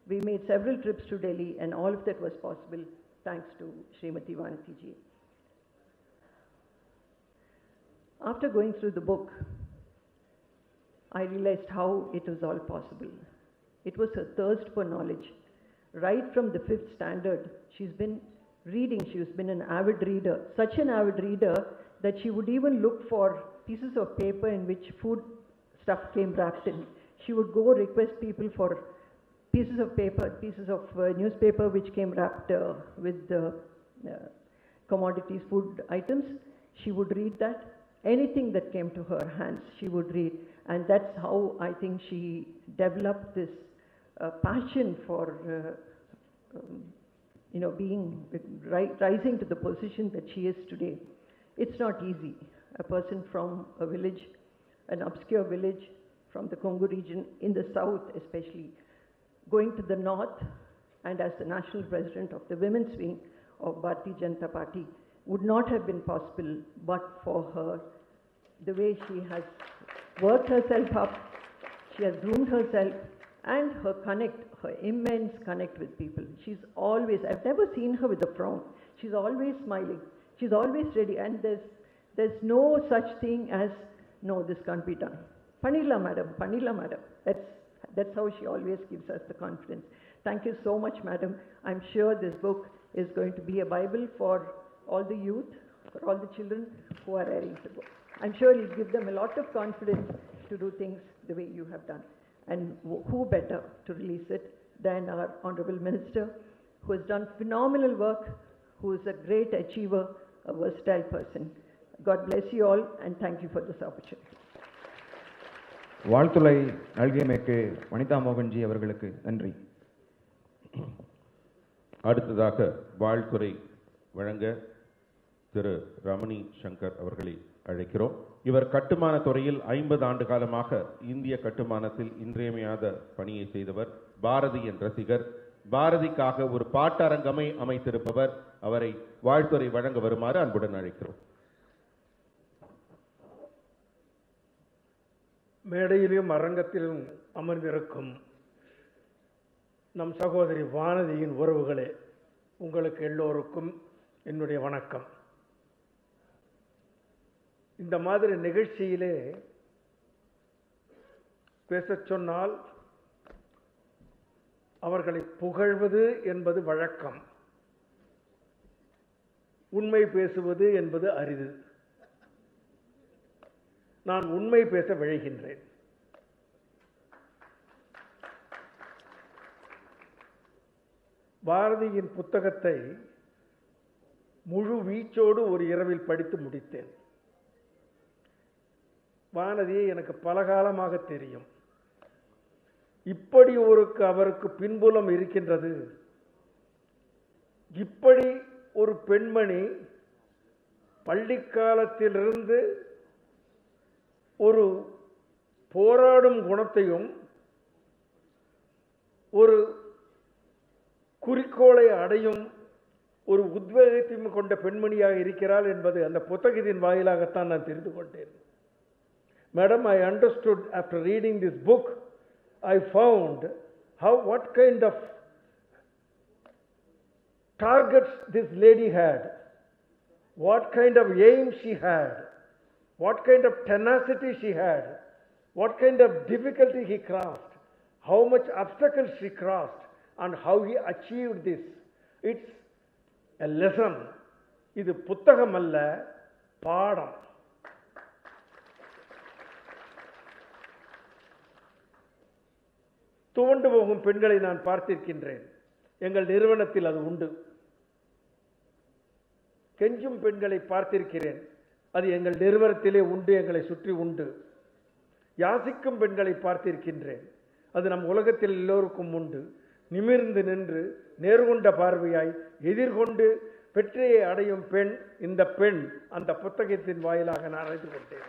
We made several trips to Delhi, and all of that was possible thanks to Srimati Vanati ji. After going through the book, I realized how it was all possible. It was her thirst for knowledge. Right from the 5th standard, she's been reading. She's been an avid reader, such an avid reader that she would even look for pieces of paper in which food stuff came wrapped in. She would go request people for pieces of paper, pieces of newspaper which came wrapped with commodities, food items. She would read that. Anything that came to her hands, she would read. And that's how I think she developed this passion for rising to the position that she is today. It's not easy. A person from a village, an obscure village from the Congo region, in the south especially, going to the north, and as the national president of the women's wing of Bharatiya Janata Party, would not have been possible but for her, the way she has worked herself up, she has groomed herself, and her immense connect with people. She's always, I've never seen her with a frown. She's always smiling. She's always ready, and there's no such thing as, no, this can't be done. Panila madam, Panila madam. That's how she always gives us the confidence. Thank you so much, madam. I'm sure this book is going to be a Bible for all the youth, for all the children who are reading the book. I'm sure it'll give them a lot of confidence to do things the way you have done. And who better to release it than our Honorable Minister, who has done phenomenal work, who is a great achiever, a versatile person. God bless you all, and thank you for this opportunity. வாழ்த்துளை நல்கியமைக்கு Vanitha Mohan G அவர்களுக்கு நன்றி. அடுத்ததாக வாழ்த்துறை வழங்க திரு ரமணி சங்கர் அவர்களை அழைக்கிறோம். இவர் கட்டுமான துறையில் 50 ஆண்டு காலமாக இந்திய கட்டுமானத்தில் இன்றியமையாத பணியை செய்தவர். பாரதியின் ரசிகர், பாரதிக்காக ஒரு பாட்டரங்கமை அமைத்திருப்பவர். அவரை வாழ்த்துறை வழங்க வருமாறு அன்புடன் அழைக்கிறோம். மேடையிலும் அரங்கத்திலும் அமர்ந்திருக்கும் நம் சகோதரி வானதியின் உறவுகளே, உங்களுக்கு எல்லோருக்கும் என்னுடைய வணக்கம். இந்த மாதிரி நிகழ்ச்சியிலே பேசச் சொன்னால் அவர்களை புகழ்வது என்பது வழக்கம், உண்மை பேசுவது என்பது அரிது. நான் உண்மை பேச விழைகின்றேன். பாரதியின் புத்தகத்தை முழு வீச்சோடு ஒரு இரவில் படித்து முடித்தேன். வானதியை எனக்கு பலகாலமாக தெரியும். இப்படி அவருக்கு பின்புலம் இருக்கின்றது. இப்படி ஒரு பெண்மணி பள்ளிக்காலத்திலிருந்து ஒரு போராடும் குணத்தையும் ஒரு குறிக்கோளை அடையும் ஒரு உத்வேகத்தையும் கொண்ட பெண்மணியாக இருக்கிறாள் என்பது அந்த புத்தகத்தின் வாயிலாகத்தான் நான் தெரிந்து கொண்டேன். Madam, I understood after reading this book, I found what kind of targets this lady had, what kind of aim she had, what kind of tenacity she had, what kind of difficulty he crossed, how much obstacles she crossed, and how he achieved this. It's a lesson. இது புத்தகம் அல்ல, பாடம். துவண்டு போகும் பெண்களை நான் பார்த்திருக்கின்றேன். எங்கள் நிறுவனத்தில் அது உண்டு. கெஞ்சும் பெண்களை பார்த்திருக்கிறேன். அது எங்கள் நிறுவனத்திலே உண்டு, எங்களை சுற்றி உண்டு. யாசிக்கும் பெண்களை பார்த்திருக்கின்றேன். அது நம் உலகத்தில் எல்லோருக்கும் உண்டு. நிமிர்ந்து நின்று நேர்கொண்ட பார்வையாய் எதிர்கொண்டு வெற்றியை அடையும் பெண் இந்த பெண். அந்த புத்தகத்தின் வாயிலாக நான் அறிந்து கொண்டேன்.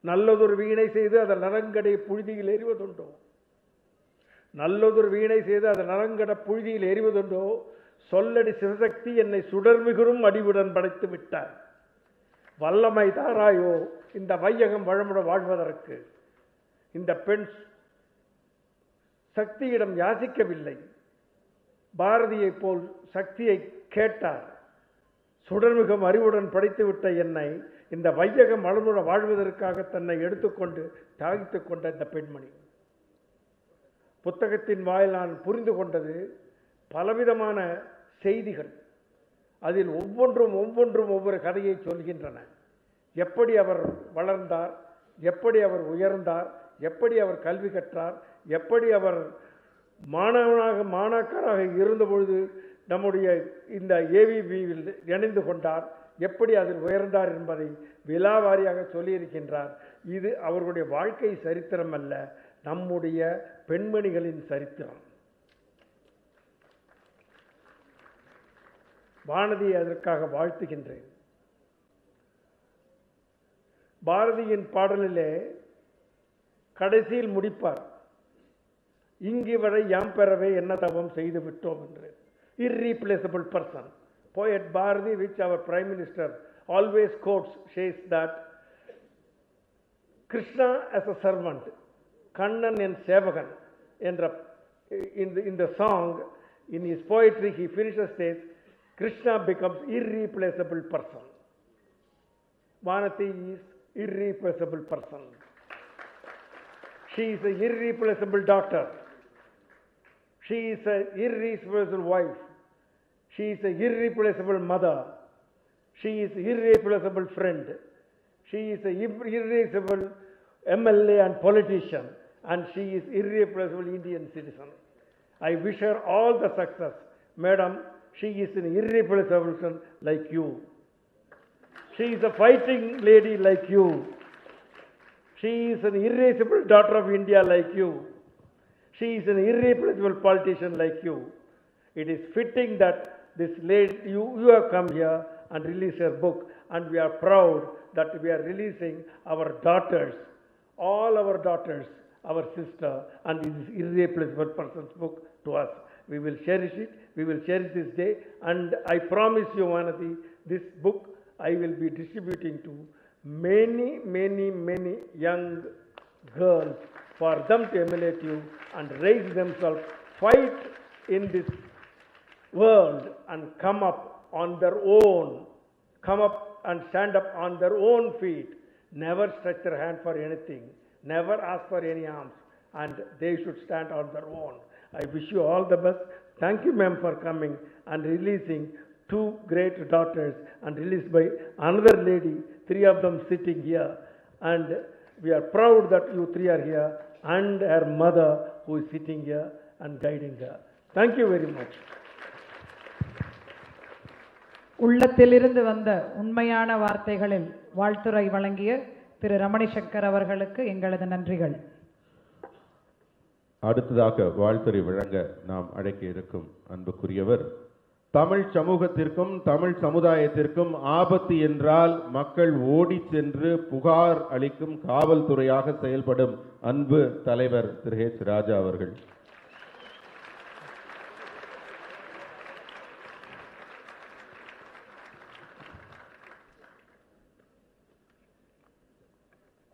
நல்லதொரு வீணை செய்து அதன் நரங்கடை புழுதியில் எறிவதுண்டோ, நல்லதொரு வீணை செய்து அதன் நரங்கட புழுதியில் எறிவதுண்டோ, சொல்லடி சிவசக்தி என்னை சுடர்மிகுறும் அடிவுடன் படைத்து விட்டார். வல்லமை தாராயோ இந்த வையகம் வளமுட வாழ்வதற்கு. இந்த பெண் சக்தியிடம் யாசிக்கவில்லை. பாரதியை போல் சக்தியை கேட்டார். சுடர்மிகும் அறிவுடன் படைத்துவிட்ட என்னை இந்த வையகம் வளமுட வாழ்வதற்காக தன்னை எடுத்துக்கொண்டு தாகித்துக் கொண்ட இந்த பெண்மணி. புத்தகத்தின் வாயில் நான் புரிந்து கொண்டது பலவிதமான செய்திகள். அதில் ஒவ்வொன்றும் ஒவ்வொரு கதையை சொல்கின்றன. எப்படி அவர் வளர்ந்தார், எப்படி அவர் உயர்ந்தார், எப்படி அவர் கல்வி கற்றார், எப்படி அவர் மாணாக்கராக இருந்தபொழுது நம்முடைய இந்த ஏவிபியில் இணைந்து கொண்டார், எப்படி அதில் உயர்ந்தார் என்பதை விலாவாரியாக சொல்லியிருக்கின்றார். இது அவர்களுடைய வாழ்க்கை சரித்திரம் அல்ல, நம்முடைய பெண்மணிகளின் சரித்திரம். வானதியை அதற்காக வாழ்த்துகின்றேன். பாரதியின் பாடலிலே கடைசியில் முடிப்பார், இங்கு வரை யாம் பெறவே என்ன தவம் செய்து விட்டோம் என்று. irreplaceable person. Poet Bharati, which our Prime Minister always quotes, says that Krishna as a servant, Kannan en Sevagan, in the song, in his poetry, he finishes says, Krishna becomes irreplaceable person. Vanati is irreplaceable person. She is an irreplaceable daughter. She is an irreplaceable wife. She is an irreplaceable mother. She is an irreplaceable friend. She is an irreplaceable MLA and politician. And she is irreplaceable Indian citizen. I wish her all the success. Madam, she is an irreplaceable person like you. She is a fighting lady like you. She is an irreplaceable daughter of India like you. She is an irreplaceable politician like you. It is fitting that this lady, you have come here and released her book, and we are proud that we are releasing our daughters, all our daughters, our sister, and this irreplaceable person's book to us. We will cherish it. We will cherish this day, and I promise you, Vanati, this book I will be distributing to many young girls for them to emulate you and raise themselves, fight in this world and come up on their own, come up and stand up on their own feet, never stretch their hand for anything, never ask for any alms, and they should stand on their own. I wish you all the best. Thank you, ma'am, for coming and releasing two great daughters and released by another lady, three of them sitting here, and we are proud that you three are here, and her mother who is sitting here and guiding her. Thank you very much. உள்ளத்திலிருந்து வந்த உண்மையான வார்த்தைகளில் வாழ்த்துரை வழங்கிய திரு ரமணி சங்கர் அவர்களுக்கு எங்களது நன்றிகள். அடுத்ததாக வாழ்த்துரை வழங்க நாம் அழைக்க இருக்கும் அன்புக்குரியவர், தமிழ் சமூகத்திற்கும் தமிழ் சமுதாயத்திற்கும் ஆபத்து என்றால் மக்கள் ஓடி சென்று புகார் அளிக்கும் காவல்துறையாக செயல்படும் அன்பு தலைவர் திரு ஹெச் ராஜா அவர்கள்.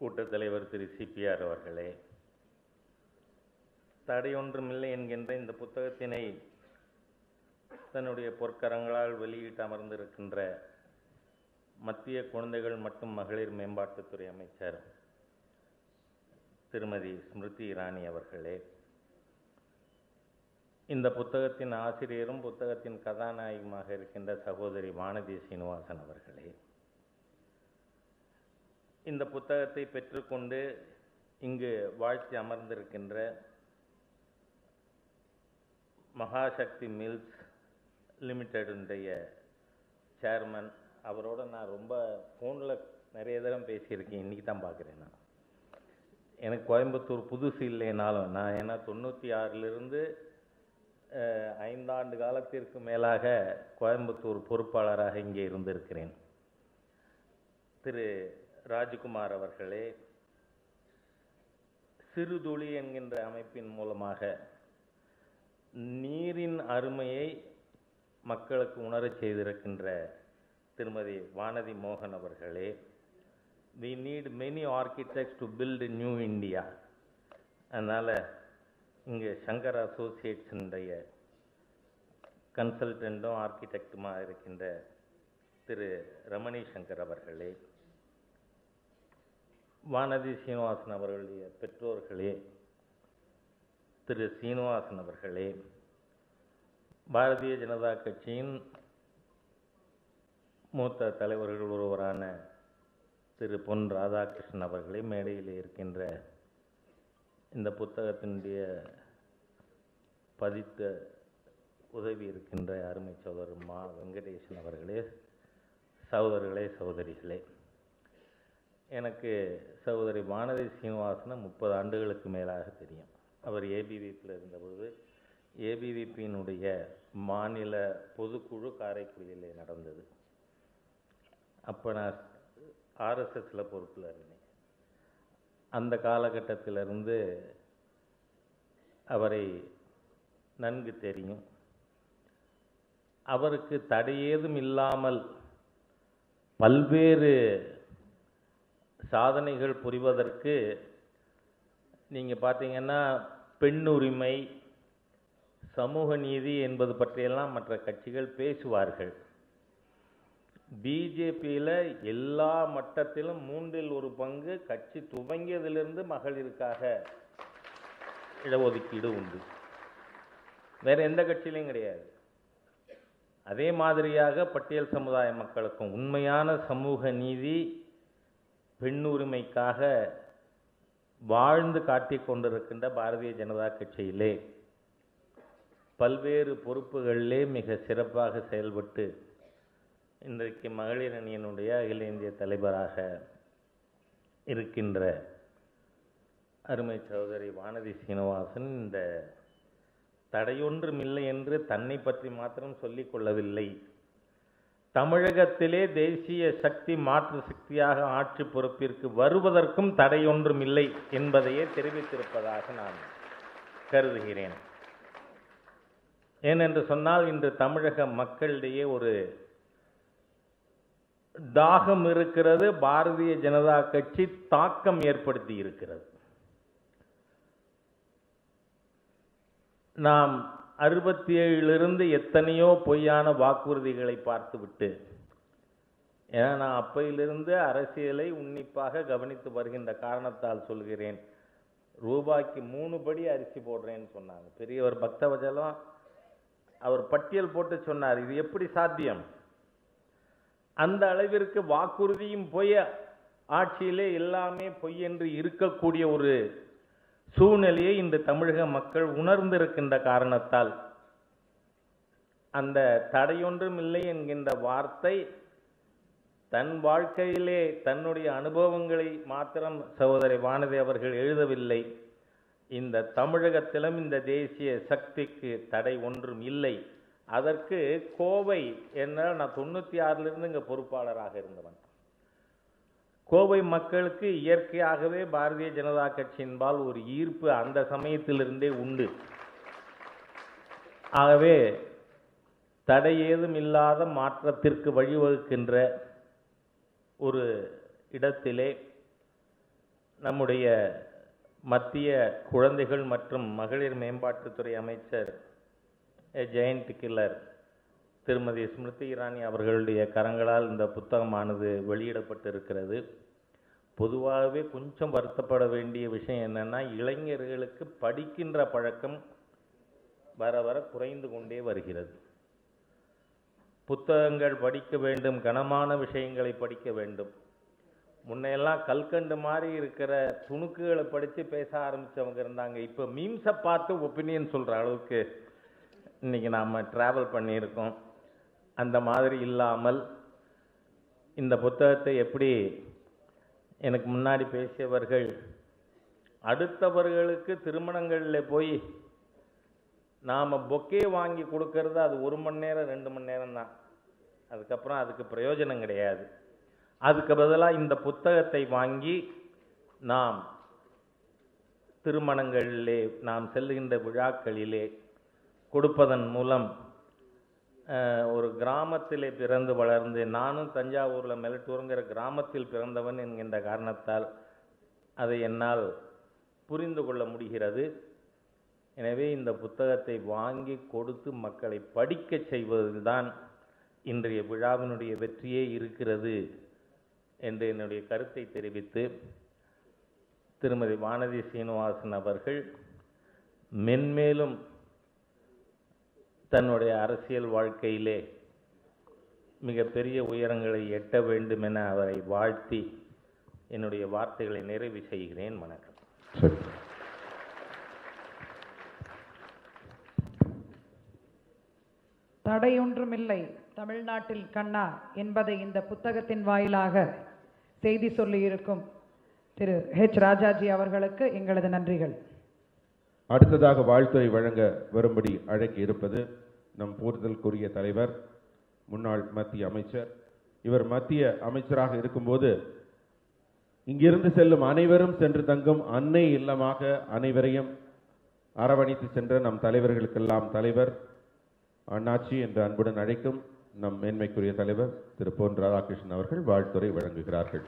கூட்டத் தலைவர் திரு சிபிஆர் அவர்களே, தடையொன்றுமில்லை என்கின்ற இந்த புத்தகத்தினை தன்னுடைய பொற்கரங்களால் வெளியிட்டு அமர்ந்திருக்கின்ற மத்திய குழந்தைகள் மற்றும் மகளிர் மேம்பாட்டுத்துறை அமைச்சர் திருமதி ஸ்மிருதி இரானி அவர்களே, இந்த புத்தகத்தின் ஆசிரியரும் புத்தகத்தின் கதாநாயகமாக இருக்கின்ற சகோதரி வானதி சீனிவாசன் அவர்களே, இந்த புத்தகத்தை பெற்றுக்கொண்டு இங்கு வாழ்த்தி அமர்ந்திருக்கின்ற மகாசக்தி மில்ஸ் லிமிடெடுடைய சேர்மன், அவரோட நான் ரொம்ப ஃபோனில் நிறைய தரம் பேசியிருக்கேன், இன்றைக்கி தான் பார்க்குறேன். நான் எனக்கு கோயம்புத்தூர் புதுசு இல்லைனாலும் நான் ஏன்னா 96லிருந்து 5 ஆண்டு காலத்திற்கு மேலாக கோயம்புத்தூர் பொறுப்பாளராக இங்கே இருந்திருக்கிறேன். திரு ராஜ்குமார் அவர்களே, சிறுதுளி என்கின்ற அமைப்பின் மூலமாக நீரின் அருமையை மக்களுக்கு உணரச் செய்திருக்கின்ற திருமதி வானதி மோகன் அவர்களே, we need many architects to build a new India. அதனால் இங்கே சங்கர் அசோசியேட்ஸுடைய கன்சல்டண்ட்டும் ஆர்கிடெக்டுமாக இருக்கின்ற திரு ரமணி சங்கர் அவர்களே, வானதி சீனிவாசன் அவர்களுடைய பெற்றோர்களே, திரு சீனிவாசன் அவர்களே, பாரதிய ஜனதா கட்சியின் மூத்த தலைவர்கள் ஒருவரான திரு பொன் ராதாகிருஷ்ணன் அவர்களே, மேடையில் இருக்கின்ற இந்த புத்தகத்தினுடைய பதித்த உதவி இருக்கின்ற அருமை சகோதரர் மா வெங்கடேசன் அவர்களே, சகோதரர்களே, சகோதரிகளே, எனக்கு சகோதரி வானதி சீனிவாசனை 30 ஆண்டுகளுக்கு மேலாக தெரியும். அவர் ஏபிவிபியில் இருந்தபோது ஏபிவிபியினுடைய மாநில பொதுக்குழு காரைக்குடியிலே நடந்தது. அப்போ நான் ஆர்எஸ்எஸில் பொறுப்பில் இருந்தேன். அந்த காலகட்டத்திலிருந்து அவரை நன்கு தெரியும். அவருக்கு தடையேதும் இல்லாமல் பல்வேறு சாதனைகள் புரிவதற்கு நீங்கள் பார்த்தீங்கன்னா பெண் உரிமை, சமூக நீதி என்பது பற்றியெல்லாம் மற்ற கட்சிகள் பேசுவார்கள். பிஜேபியில் எல்லா மட்டத்திலும் 1/3 கட்சி துவங்கியதிலிருந்து மகளிருக்காக இடஒதுக்கீடு உண்டு. வேற எந்த கட்சியிலையும் கிடையாது. அதே மாதிரியாக பட்டியல் சமுதாய மக்களுக்கும் உண்மையான சமூக நீதி, பெண் உரிமைக்காக வாழ்ந்து காட்டிக் கொண்டிருக்கின்ற பாரதிய ஜனதா கட்சியிலே பல்வேறு பொறுப்புகளிலே மிக சிறப்பாக செயல்பட்டு இன்றைக்கு மகளிர் அணியினுடைய அகில இந்திய தலைவராக இருக்கின்ற அருமை சகோதரி வானதி சீனிவாசன் இந்த தடையொன்றுமில்லை என்று தன்னை பற்றி மாத்திரம் சொல்லிக் கொள்ளவில்லை. தமிழகத்திலே தேசிய சக்தி மாற்று சக்தியாக ஆட்சி பொறுப்பிற்கு வருவதற்கும் தடையொன்றுமில்லை என்பதையே தெரிவித்திருப்பதாக நான் கருதுகிறேன். ஏனென்று சொன்னால் இன்று தமிழக மக்களிடையே ஒரு தாகம் இருக்கிறது. பாரதிய ஜனதா கட்சி தாக்கம் ஏற்படுத்தி இருக்கிறது. நாம் 67லிருந்து எத்தனையோ பொய்யான வாக்குறுதிகளை பார்த்துவிட்டு, ஏன்னா நான் அப்பையிலிருந்து அரசியலை உன்னிப்பாக கவனித்து வருகின்ற காரணத்தால் சொல்கிறேன். ரூபாய்க்கு 3 படி அரிசி போடுறேன்னு சொன்னாங்க. பெரியவர் பக்தவஜலம் அவர் பட்டியல் போட்டு சொன்னார், இது எப்படி சாத்தியம்? அந்த அளவிற்கு வாக்குறுதியும் பொய், ஆட்சியிலே எல்லாமே பொய் என்று இருக்கக்கூடிய ஒரு சூழ்நிலையை இந்த தமிழக மக்கள் உணர்ந்திருக்கின்ற காரணத்தால் அந்த தடையொன்றும் இல்லை என்கின்ற வார்த்தை தன் வாழ்க்கையிலே தன்னுடைய அனுபவங்களை மாத்திரம் சகோதரி வானதி அவர்கள் எழுதவில்லை. இந்த தமிழகத்திலும் இந்த தேசிய சக்திக்கு தடை ஒன்றும் இல்லை. அதற்கு கோவை என்றால் நான் 96 இங்கே பொறுப்பாளராக இருந்தவன். கோவை மக்களுக்கு இயற்கையாகவே பாரதிய ஜனதா கட்சியின்பால் ஒரு ஈர்ப்பு அந்த சமயத்திலிருந்தே உண்டு. ஆகவே தடை ஏதும் இல்லாத மாற்றத்திற்கு வழிவகுக்கின்ற ஒரு இடத்திலே நம்முடைய மத்திய குழந்தைகள் மற்றும் மகளிர் மேம்பாட்டுத்துறை அமைச்சர் ஜெயண்ட் கில்லர் திருமதி ஸ்மிருதி இரானி அவர்களுடைய கரங்களால் இந்த புத்தகமானது வெளியிடப்பட்டிருக்கிறது. பொதுவாகவே கொஞ்சம் வருத்தப்பட வேண்டிய விஷயம் என்னன்னா, இளைஞர்களுக்கு படிக்கின்ற பழக்கம் வர வர குறைந்து கொண்டே வருகிறது. புத்தகங்கள் படிக்க வேண்டும், கனமான விஷயங்களை படிக்க வேண்டும். முன்னையெல்லாம் கல்கண்டு மாதிரி இருக்கிற துணுக்குகளை படித்து பேச ஆரம்பித்தவங்க இருந்தாங்க. இப்போ மீம்ஸை பார்த்து ஒப்பீனியன் சொல்கிற அளவுக்கு இன்றைக்கி நாம் ட்ராவல் பண்ணியிருக்கோம். அந்த மாதிரி இல்லாமல் இந்த புத்தகத்தை எப்படி எனக்கு முன்னாடி பேசியவர்கள் அடுத்தவர்களுக்கு திருமணங்களில் போய் நாம் பொக்கே வாங்கி கொடுக்கறது அது 1 மணி நேரம் 2 மணி நேரம் தான், அதுக்கப்புறம் அதுக்கு பிரயோஜனம் கிடையாது. அதுக்கு பதிலாக இந்த புத்தகத்தை வாங்கி நாம் திருமணங்களிலே நாம் செல்லுகின்ற விழாக்களிலே கொடுப்பதன் மூலம் ஒரு கிராமத்திலே பிறந்து வளர்ந்து, நானும் தஞ்சாவூரில் மெலட்டூருங்கிற கிராமத்தில் பிறந்தவன் என்கின்ற காரணத்தால் அதை என்னால் புரிந்து கொள்ள முடிகிறது. எனவே இந்த புத்தகத்தை வாங்கி கொடுத்து மக்களை படிக்க செய்வதில்தான் இன்றைய விழாவினுடைய வெற்றியே இருக்கிறது என்று என்னுடைய கருத்தை தெரிவித்து, திருமதி வானதி சீனிவாசன் அவர்கள் மென்மேலும் தன்னுடைய அரசியல் வாழ்க்கையிலே மிகப்பெரிய உயரங்களை எட்ட வேண்டும் என அவரை வாழ்த்தி என்னுடைய வார்த்தைகளை நிறைவு செய்கிறேன். வணக்கம். தடையொன்றுமில்லை தமிழ்நாட்டில் கண்ணா என்பதை இந்த புத்தகத்தின் வாயிலாக செய்தி சொல்லியிருக்கும் திரு H. ராஜாஜி அவர்களுக்கு எங்களது நன்றிகள். அடுத்ததாக வாழ்த்துரை வழங்க வரும்படி அழைக்க இருப்பது நம் போற்றுதலுக்குரிய தலைவர், முன்னாள் மத்திய அமைச்சர். இவர் மத்திய அமைச்சராக இருக்கும்போது இங்கிருந்து செல்லும் அனைவரும் சென்று தங்கும் அன்னை இல்லமாக அனைவரையும் அரவணைத்து சென்ற நம் தலைவர்களுக்கெல்லாம் தலைவர் அண்ணாச்சி என்று அன்புடன் அழைக்கும் நம் மேன்மைக்குரிய தலைவர் திரு பொன் ராதாகிருஷ்ணன் அவர்கள் வாழ்த்துரை வழங்குகிறார்கள்.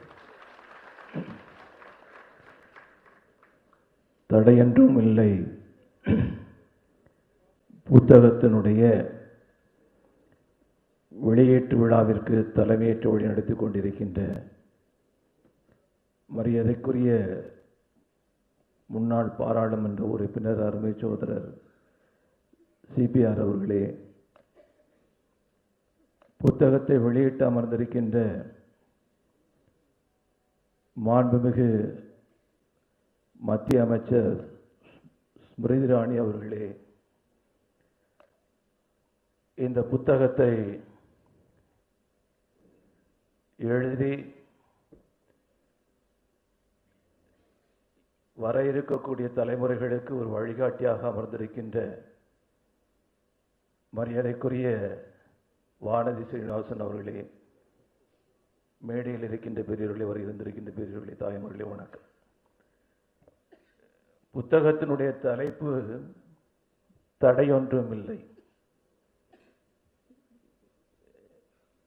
தடையென்றும் இல்லை புத்தகத்தினுடைய வெளியீட்டு விழாவிற்கு தலைமையேற்று வழி நடத்தி கொண்டிருக்கின்ற மரியாதைக்குரிய முன்னாள் பாராளுமன்ற உறுப்பினர் அருமை சகோதரர் CPR அவர்களே, புத்தகத்தை வெளியிட்டு அமர்ந்திருக்கின்ற மாண்புமிகு மத்திய அமைச்சர் ஸ்மிருதி இரானி அவர்களே, இந்த புத்தகத்தை எழுதி வர இருக்கக்கூடிய தலைமுறைகளுக்கு ஒரு வழிகாட்டியாக அமர்ந்திருக்கின்ற மரியாதைக்குரிய வானதி சீனிவாசன் அவர்களே, மேடையில் இருக்கின்ற பெரியவர்களே, வரை இருந்திருக்கின்ற பெரியவர்களே, தாய்மர்களே, வணக்கம். புத்தகத்தினுடைய தலைப்பு தடையொன்றும் இல்லை.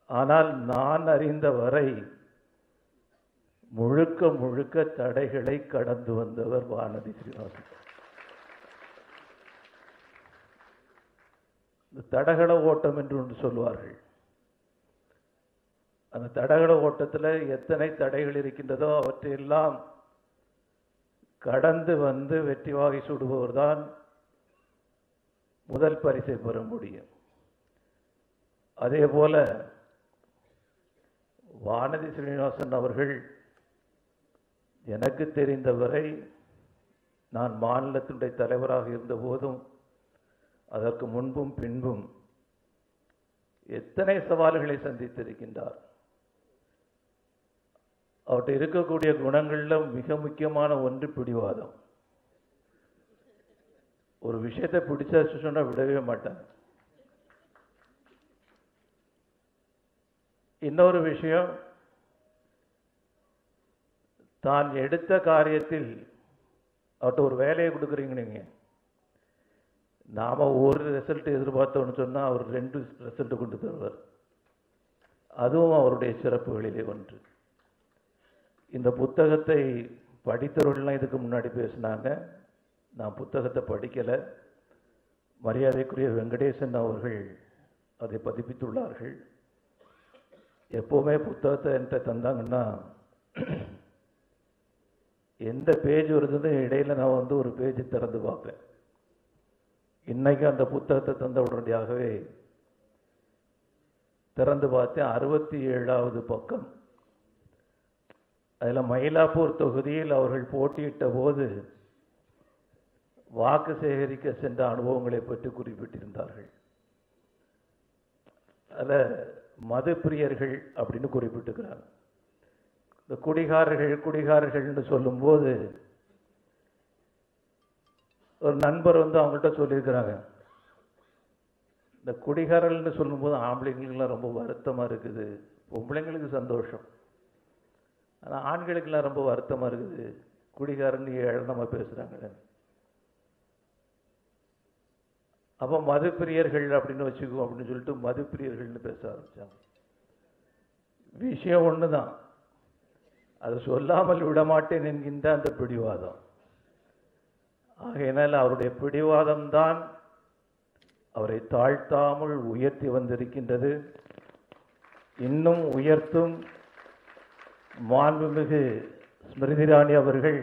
ஆனால் நான் அறிந்த வரை முழுக்க முழுக்க தடைகளை கடந்து வந்தவர் வானதி சீனிவாசன். தடகள ஓட்டம் என்று ஒன்று சொல்வார்கள். அந்த தடகள ஓட்டத்தில் எத்தனை தடைகள் இருக்கின்றதோ அவற்றையெல்லாம் கடந்து வந்து வெற்றி வாகை சூடுபவர் தான் முதல் பரிசை பெற முடியும். அதே போல வானதி சீனிவாசன் அவர்கள் எனக்கு தெரிந்தவரை நான் மாநிலத்தினுடைய தலைவராக இருந்த போதும் அதற்கு முன்பும் பின்பும் எத்தனை சவால்களை சந்தித்திருக்கின்றார். அவர்கிட்ட இருக்கக்கூடிய குணங்கள்ல மிக முக்கியமான ஒன்று பிடிவாதம். ஒரு விஷயத்தை பிடிச்சா சொன்னா விடவே மாட்டாங்க. இன்னொரு விஷயம், தான் எடுத்த காரியத்தில் அவர்கிட்ட ஒரு வேலையை கொடுக்குறீங்க நீங்க, நாம ஒரு ரிசல்ட் எதிர்பார்த்தோன்னு சொன்னா அவர் 2 ரிசல்ட் கொண்டு தருவார். அதுவும் அவருடைய சிறப்புகளிலே ஒன்று. இந்த புத்தகத்தை படித்தவர்கள்லாம் இதுக்கு முன்னாடி பேசினாங்க. நான் புத்தகத்தை படிக்கல. மரியாதைக்குரிய வெங்கடேசன் அவர்கள் அதை பதிப்பித்துள்ளார்கள். எப்பவுமே புத்தகத்தை என்கிட்ட தந்தாங்கன்னா எந்த பேஜ் வருதுன்னு இடையில நான் ஒரு பேஜ் திறந்து பார்ப்பேன். இன்னைக்கு அந்த புத்தகத்தை தந்த உடனடியாகவே திறந்து பார்த்தேன். 67வது பக்கம். அதில் மயிலாப்பூர் தொகுதியில் அவர்கள் போட்டியிட்ட போது வாக்கு சேகரிக்க சென்ற அனுபவங்களை பற்றி குறிப்பிட்டிருந்தார்கள். அதில் மது பிரியர்கள் அப்படின்னு குறிப்பிட்டுக்கிறாங்க. இந்த குடிகாரர்கள்னு சொல்லும்போது ஒரு நண்பர் அவங்கள்ட்ட சொல்லியிருக்கிறாங்க, இந்த குடிகாரர்கள்னு சொல்லும்போது ஆம்பளைங்களுக்கெல்லாம் ரொம்ப வருத்தமாக இருக்குது, பொம்பளைங்களுக்கு சந்தோஷம், ஆனால் ஆண்களுக்கெல்லாம் ரொம்ப வருத்தமாக இருக்குது, குடிகாரன்னு ஏளனமாக பேசுகிறாங்க. அப்போ மது பிரியர்கள் அப்படின்னு வச்சுக்குவோம் அப்படின்னு சொல்லிட்டு மது பிரியர்கள்னு பேச ஆரம்பித்தாங்க. விஷயம் ஒன்று தான், அது சொல்லாமல் விடமாட்டேன் என்கின்ற அந்த பிடிவாதம். ஆகையினால் அவருடைய பிடிவாதம்தான் அவரை தாழ்த்தாமல் உயர்த்தி வந்திருக்கின்றது. இன்னும் உயர்த்தும். மாண்புமிகு ஸ்மிருதி இராணி அவர்கள்,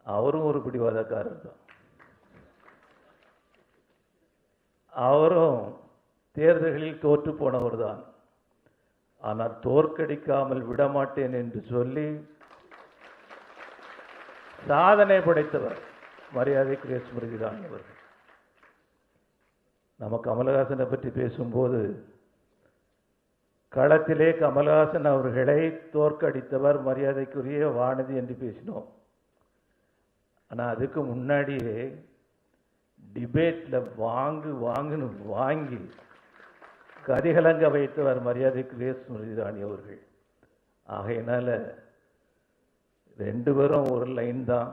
அவரும் ஒரு பிடிவாதக்காரர் தான். அவரும் தேர்தல்களில் தோற்று போனவர் தான். ஆனால் தோற்கடிக்காமல் விடமாட்டேன் என்று சொல்லி சாதனை படைத்தவர் மரியாதைக்குரிய ஸ்மிருதி இராணி அவர்கள். நம்ம கமலஹாசனை பற்றி பேசும்போது களத்திலே கமலஹாசன் அவர்களை தோற்கடித்தவர் மரியாதைக்குரிய வானதி என்று பேசினோம். ஆனால் அதுக்கு முன்னாடியே டிபேட்ல வாங்கி கதிகலங்க வைத்தவர் மரியாதைக்குரிய ஸ்மிருதி இராணி அவர்கள். ஆகையினால 2 பேரும் ஒரு லைன் தான்.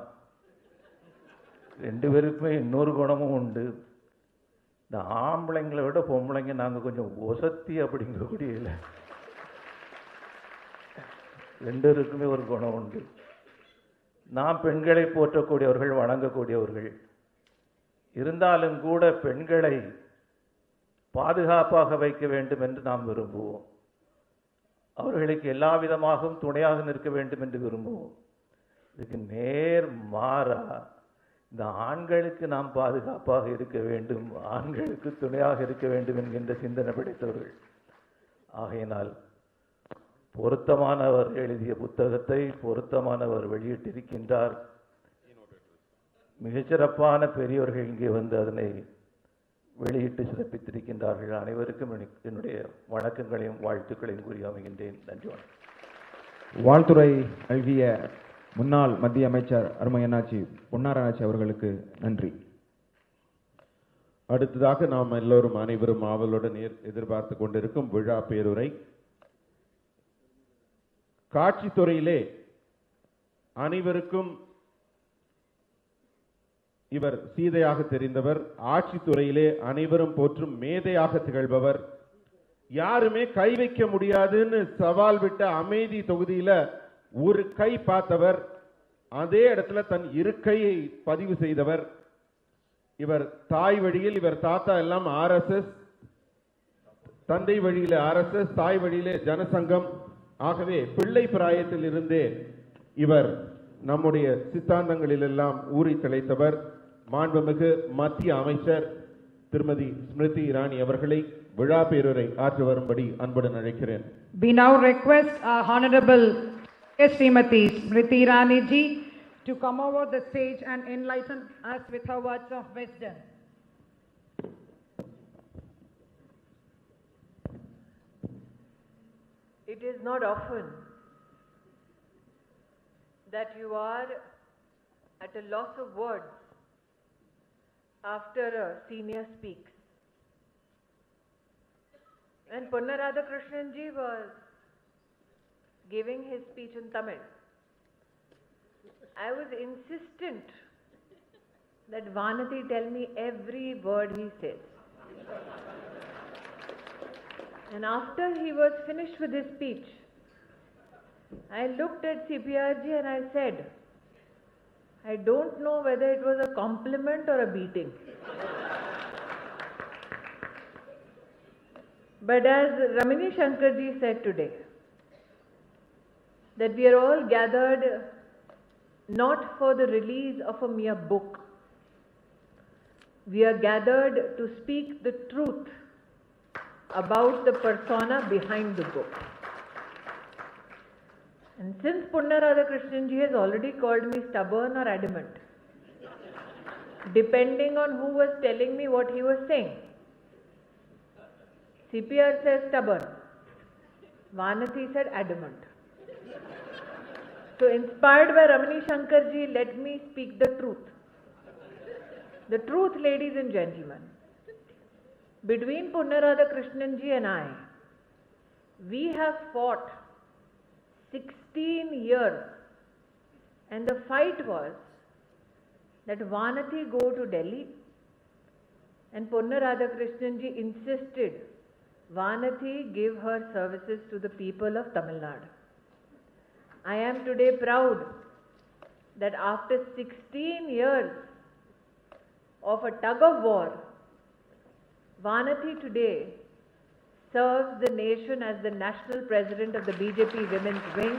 2 பேருக்குமே இன்னொரு குணமும் உண்டு. இந்த ஆம்பளைங்களை விட பொம்பளைங்க நாங்கள் கொஞ்சம் ஒசத்தி அப்படிங்கக்கூடிய 2 பேருக்குமே ஒரு குணம் உண்டு. நாம் பெண்களை போற்றக்கூடியவர்கள், வணங்கக்கூடியவர்கள். இருந்தாலும் கூட பெண்களை பாதுகாப்பாக வைக்க வேண்டும் என்று நாம் விரும்புவோம். அவர்களுக்கு எல்லா விதமாகவும் துணையாக நிற்க வேண்டும் என்று விரும்புவோம். இதுக்கு நேர் மாறா இந்த ஆண்களுக்கு நாம் பாதுகாப்பாக இருக்க வேண்டும், ஆண்களுக்கு துணையாக இருக்க வேண்டும் என்கின்ற சிந்தனை படைத்தவர்கள். ஆகையினால் பொருத்தமானவர் எழுதிய புத்தகத்தை பொருத்தமானவர் வெளியிட்டிருக்கின்றார். மிகச்சிறப்பான பெரியவர்கள் இங்கே வந்து அதனை வெளியிட்டு சிறப்பித்திருக்கின்றார்கள். அனைவருக்கும் என்னுடைய வணக்கங்களையும் வாழ்த்துக்களையும் கூறி அமைகின்றேன். நன்றி, வணக்கம். வாழ்த்துறை நல்கிய முன்னாள் மத்திய அமைச்சர் அருமையண்ணாச்சி பொன்னாரண்ணாச்சி அவர்களுக்கு நன்றி. அடுத்ததாக நாம் எல்லோரும் அனைவரும் ஆவலுடன் எதிர்பார்த்து கொண்டிருக்கும் விழா பேருரை. காட்சித்துறையிலே அனைவருக்கும் இவர் சீதையாக தெரிந்தவர். ஆட்சித்துறையிலே அனைவரும் போற்றும் மேதையாக திகழ்பவர். யாருமே கை வைக்க முடியாதுன்னு சவால் விட்ட அமைதி தொகுதியில ஒரு கை பார்த்தவர். அதே இடத்துல தன் இருக்கையை பதிவு செய்தவர். இவர் தாய் வழியில், இவர் தாத்தா எல்லாம் RSS, தந்தை வழியில RSS, தாய் வழியிலே ஜனசங்கம். ஆகவே பிள்ளை பிராயத்தில் இருந்தே இவர் நம்முடைய சித்தாந்தங்களில் எல்லாம் ஊறி திளைத்தவர். மாண்புமிகு மத்திய அமைச்சர் திருமதி ஸ்மிருதி இராணி அவர்களை விழா பேருரை ஆற்ற வரும்படி அன்புடன் அழைக்கிறேன். We now request our Honorable Srimati Smriti Irani ji to come over the stage and enlighten us with her words of wisdom. It is not often that you are at a loss of words after a senior speaks. When Punna Radhakrishnan ji was giving his speech in Tamil, I was insistent that Vanati tell me every word he says. And after he was finished with his speech, I looked at CPRG and I said, I don't know whether it was a compliment or a beating. But as Ramani Shankarji said today, that we are all gathered not for the release of a mere book. We are gathered to speak the truth about the persona behind the book. And since Punna Radhakrishnan ji has already called me stubborn or adamant, depending on who was telling me what he was saying, CPR says stubborn, Vanati said adamant. So inspired by Ramani Shankar ji, let me speak the truth. The truth, ladies and gentlemen. Between Punna Radhakrishnan ji and I, we have fought 16 years, and the fight was that Vanati go to Delhi, and Punna Radhakrishnan ji insisted Vanati give her services to the people of Tamil Nadu. I am today proud that after 16 years of a tug of war, Vanati today serves the nation as the national president of the BJP Women's Wing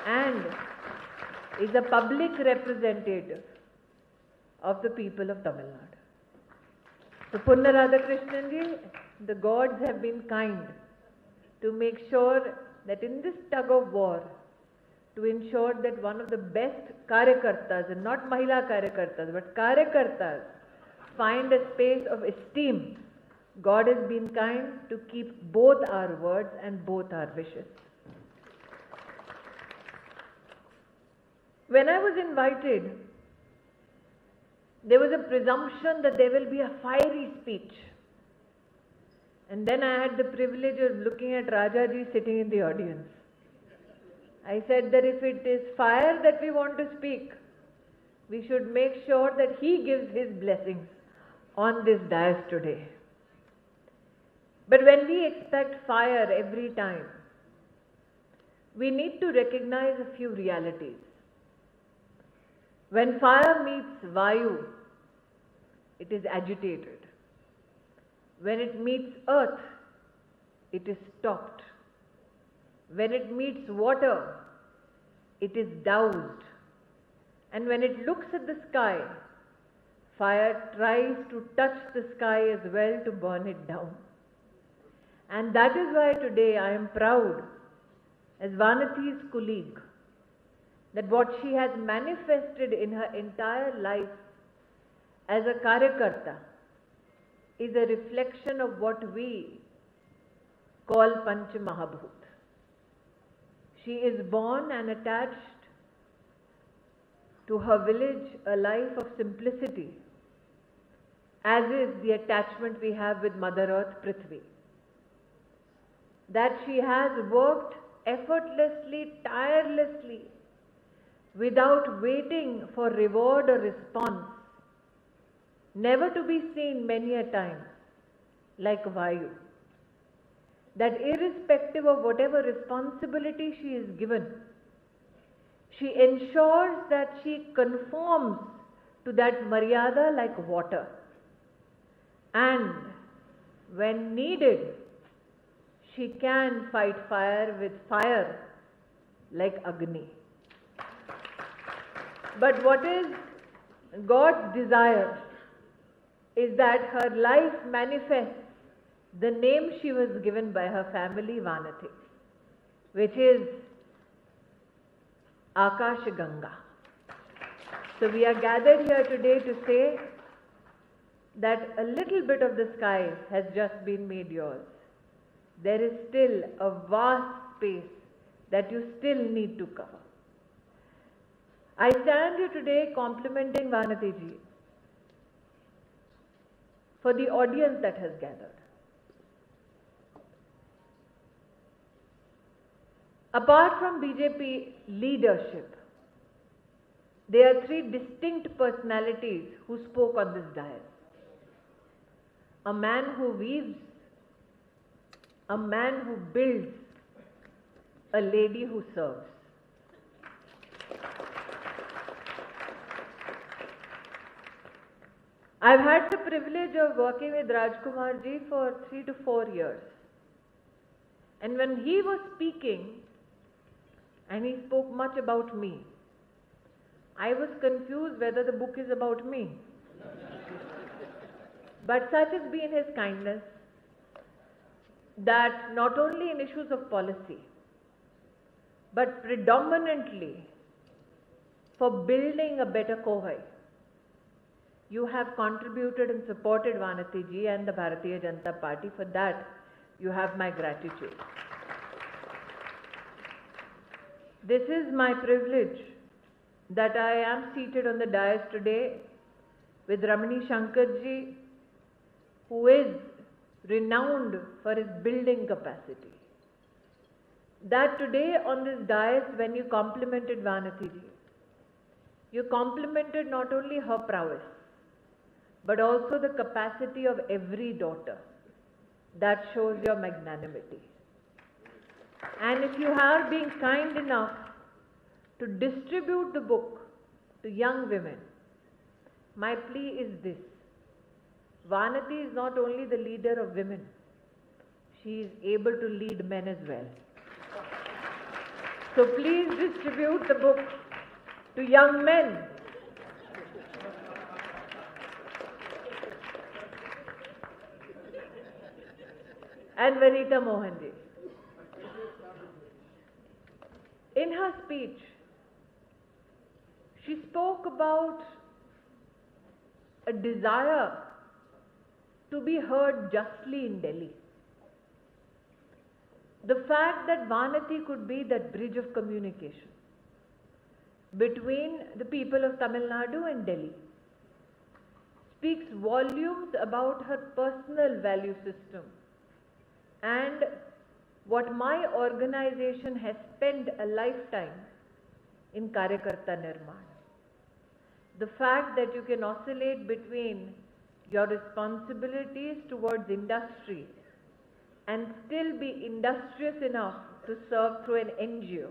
and is a public representative of the people of Tamil Nadu. So Punna Radhakrishnan ji, the gods have been kind to make sure that in this tug of war, to ensure that one of the best karyakartas, and not Mahila karyakartas, but karyakartas, find a space of esteem. God has been kind to keep both our words and both our wishes. When I was invited, there was a presumption that there will be a fiery speech. And then I had the privilege of looking at Rajaji sitting in the audience. I said that if it is fire that we want to speak, we should make sure that he gives his blessings on this dais today. But when we expect fire every time, we need to recognize a few realities. When fire meets Vayu, it is agitated. When it meets earth, it is stopped. When it meets water, it is doused. And when it looks at the sky, fire tries to touch the sky as well to burn it down. And that is why today I am proud, as Vanati's colleague, that what she has manifested in her entire life as a karyakarta is a reflection of what we call Panch Mahabhut. She is born and attached to her village a life of simplicity, as is the attachment we have with Mother Earth Prithvi. That she has worked effortlessly, tirelessly, without waiting for reward or response, never to be seen many a time like Vayu. That irrespective of whatever responsibility she is given, she ensures that she conforms to that maryada like water. And when needed, she can fight fire with fire like Agni. But what is God's desire is that her life manifests the name she was given by her family, Vanati, which is Akash Ganga. So we are gathered here today to say that a little bit of the sky has just been made yours. there is still a vast space that you still need to cover. I stand here today complimenting Vanati ji for the audience that has gathered. Apart from BJP leadership, there are three distinct personalities who spoke on this dais. A man who weaves, a man who builds, a lady who serves. I've had the privilege of working with Rajkumar ji for 3 to 4 years. And when he was speaking, and he spoke much about me, I was confused whether the book is about me. But such has been his kindness that not only in issues of policy, but predominantly for building a better Kohai, you have contributed and supported Vanati ji and the Bharatiya Janata Party. For that, you have my gratitude. This is my privilege that I am seated on the dais today with Ramani Shankar ji, who is renowned for his building capacity. That today on this dais, when you complimented Vanati ji, you complimented not only her prowess, but also the capacity of every daughter. That shows your magnanimity. And if you are being kind enough to distribute the book to young women, my plea is this. Vanati is not only the leader of women, she is able to lead men as well. So please distribute the book to young men. And Vanita Mohanji. In her speech, she spoke about a desire to be heard justly in Delhi. The fact that Vanati could be that bridge of communication between the people of Tamil Nadu and Delhi speaks volumes about her personal value system and what my organization has spent a lifetime in Karyakarta Nirman. The fact that you can oscillate between your responsibilities towards industry and still be industrious enough to serve through an NGO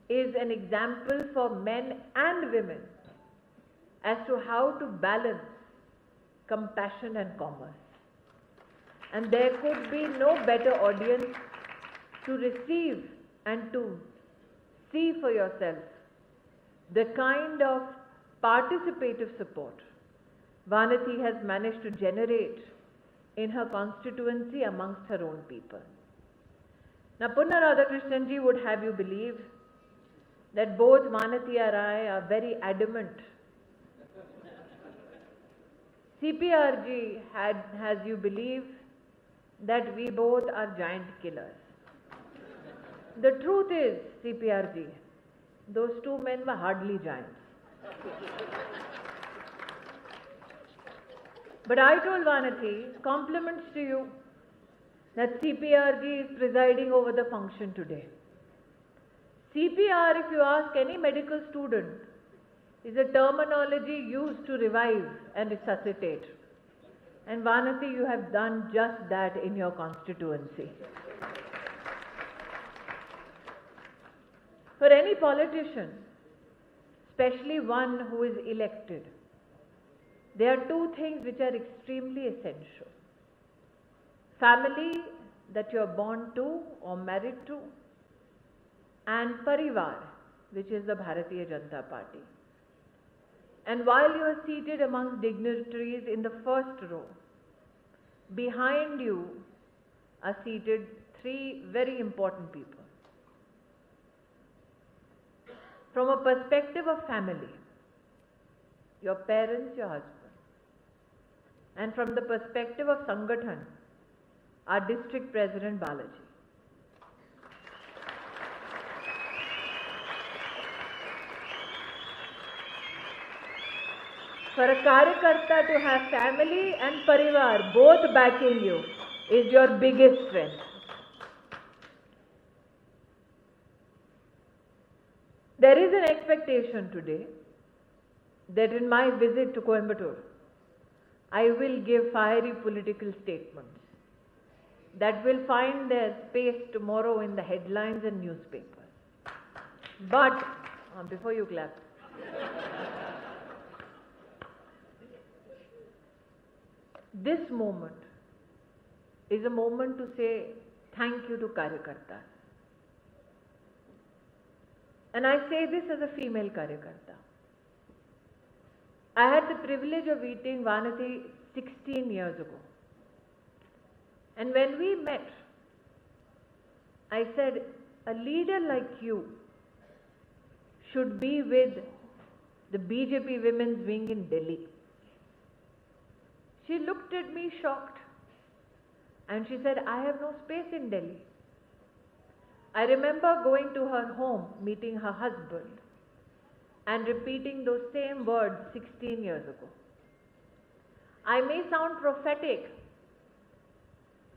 is an example for men and women as to how to balance compassion and commerce. And there could be no better audience to receive and to see for yourself the kind of participative support Vanati has managed to generate in her constituency amongst her own people. Now, Punna Radhakrishnan ji would have you believe that both Vanati and I are very adamant. CPRG has you believe that we both are giant killers. The truth is, CPRG, those two men were hardly giants. But I told Vanati, compliments to you, that CPRG is presiding over the function today. CPR, if you ask any medical student, is a terminology used to revive and resuscitate. And Vanati, you have done just that in your constituency. For any politician, especially one who is elected, there are two things which are extremely essential. Family that you are born to or married to, and Parivar, which is the Bharatiya Janata Party. And while you are seated amongst dignitaries in the first row, behind you are seated three very important people. From a perspective of family, your parents, your husband. And from the perspective of Sangathan, our District President Balaji. For a Karyakarta to have family and Parivar both backing you is your biggest strength. There is an expectation today that in my visit to Coimbatore, I will give fiery political statements that will find their space tomorrow in the headlines and newspapers. But, before you clap, this moment is a moment to say thank you to Karyakartas. And I say this as a female Karyakarta. I had the privilege of meeting Vanati 16 years ago. And when we met, I said, a leader like you should be with the BJP women's wing in Delhi. She looked at me shocked and she said, I have no space in Delhi. I remember going to her home, meeting her husband, and repeating those same words 16 years ago. I may sound prophetic,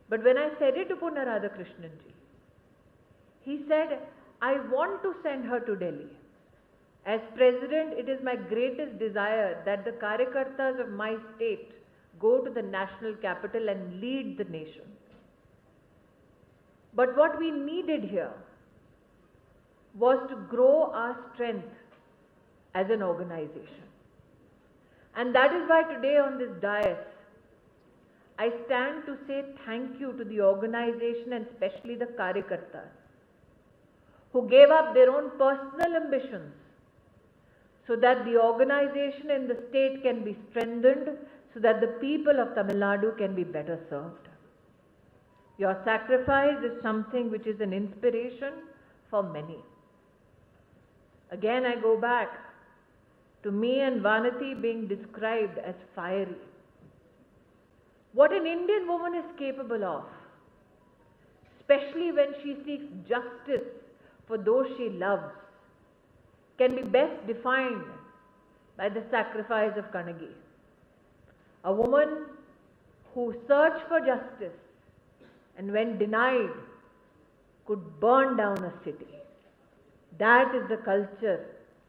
but when I said it to Punna Radhakrishnanji, he said, I want to send her to Delhi. As president, it is my greatest desire that the Karyakartas of my state go to the national capital and lead the nation. But what we needed here was to grow our strength as an organization. And that is why today on this dais, I stand to say thank you to the organization and especially the Karyakartas who gave up their own personal ambitions so that the organization and the state can be strengthened, so that the people of Tamil Nadu can be better served. Your sacrifice is something which is an inspiration for many. Again, I go back to me and Vanati being described as fiery. What an Indian woman is capable of, especially when she seeks justice for those she loves, can be best defined by the sacrifice of Kannagi. A woman who searched for justice and when denied could burn down a city. That is the culture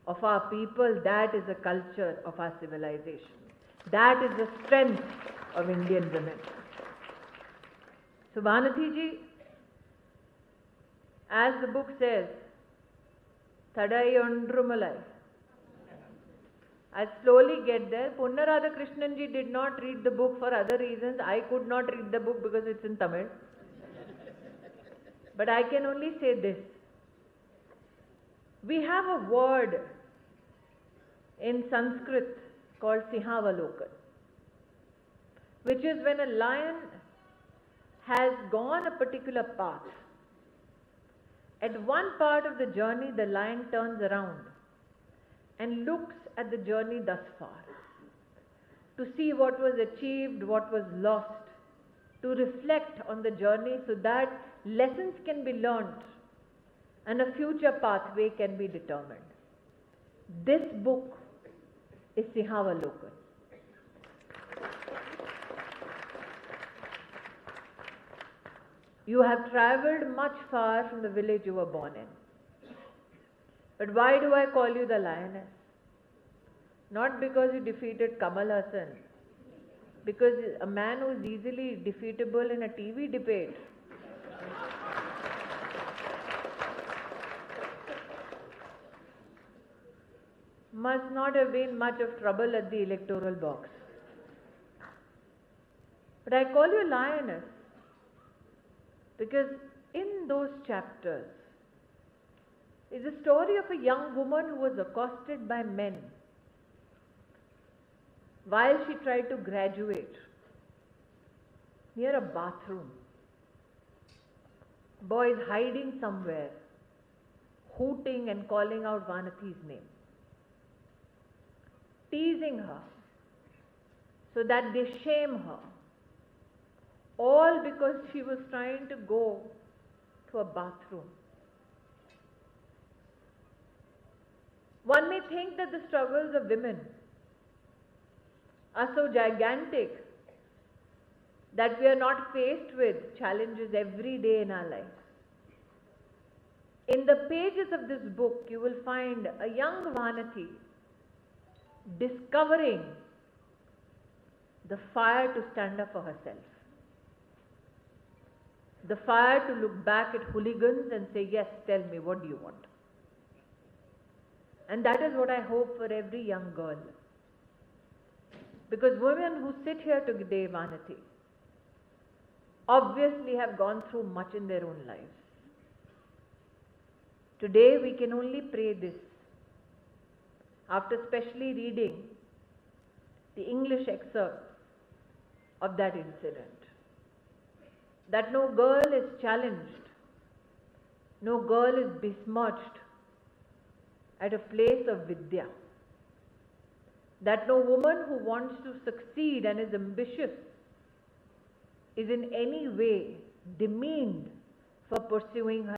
of our people, that is the culture of our civilization. That is the strength of Indian women. So Vanati ji, as the book says, Thadai Ondrumalai. I'll slowly get there. Punna Radhakrishnanji ji did not read the book for other reasons. I could not read the book because it's in Tamil. But I can only say this. We have a word in Sanskrit called Sinhavalokan, which is when a lion has gone a particular path. At one part of the journey, the lion turns around and looks at the journey thus far to see what was achieved, what was lost, to reflect on the journey so that lessons can be learnt and a future pathway can be determined. This book is Sinhavalokan. You have travelled much far from the village you were born in. But why do I call you the lioness? Not because you defeated Kamal Hassan, because a man who is easily defeatable in a TV debate must not have been much of trouble at the electoral box. But I call you lioness because in those chapters is a story of a young woman who was accosted by men while she tried to graduate near a bathroom. Boys hiding somewhere, hooting and calling out Vanati's name, teasing her so that they shame her, all because she was trying to go to a bathroom. One may think that the struggles of women are so gigantic that we are not faced with challenges every day in our lives. In the pages of this book, you will find a young Vanati discovering the fire to stand up for herself. The fire to look back at hooligans and say, yes, tell me, what do you want? And that is what I hope for every young girl. Because women who sit here today, Vanati, obviously have gone through much in their own lives. Today we can only pray this, after specially reading the English excerpt of that incident, that no girl is challenged, no girl is besmirched at a place of vidya, that no woman who wants to succeed and is ambitious is in any way demeaned for pursuing her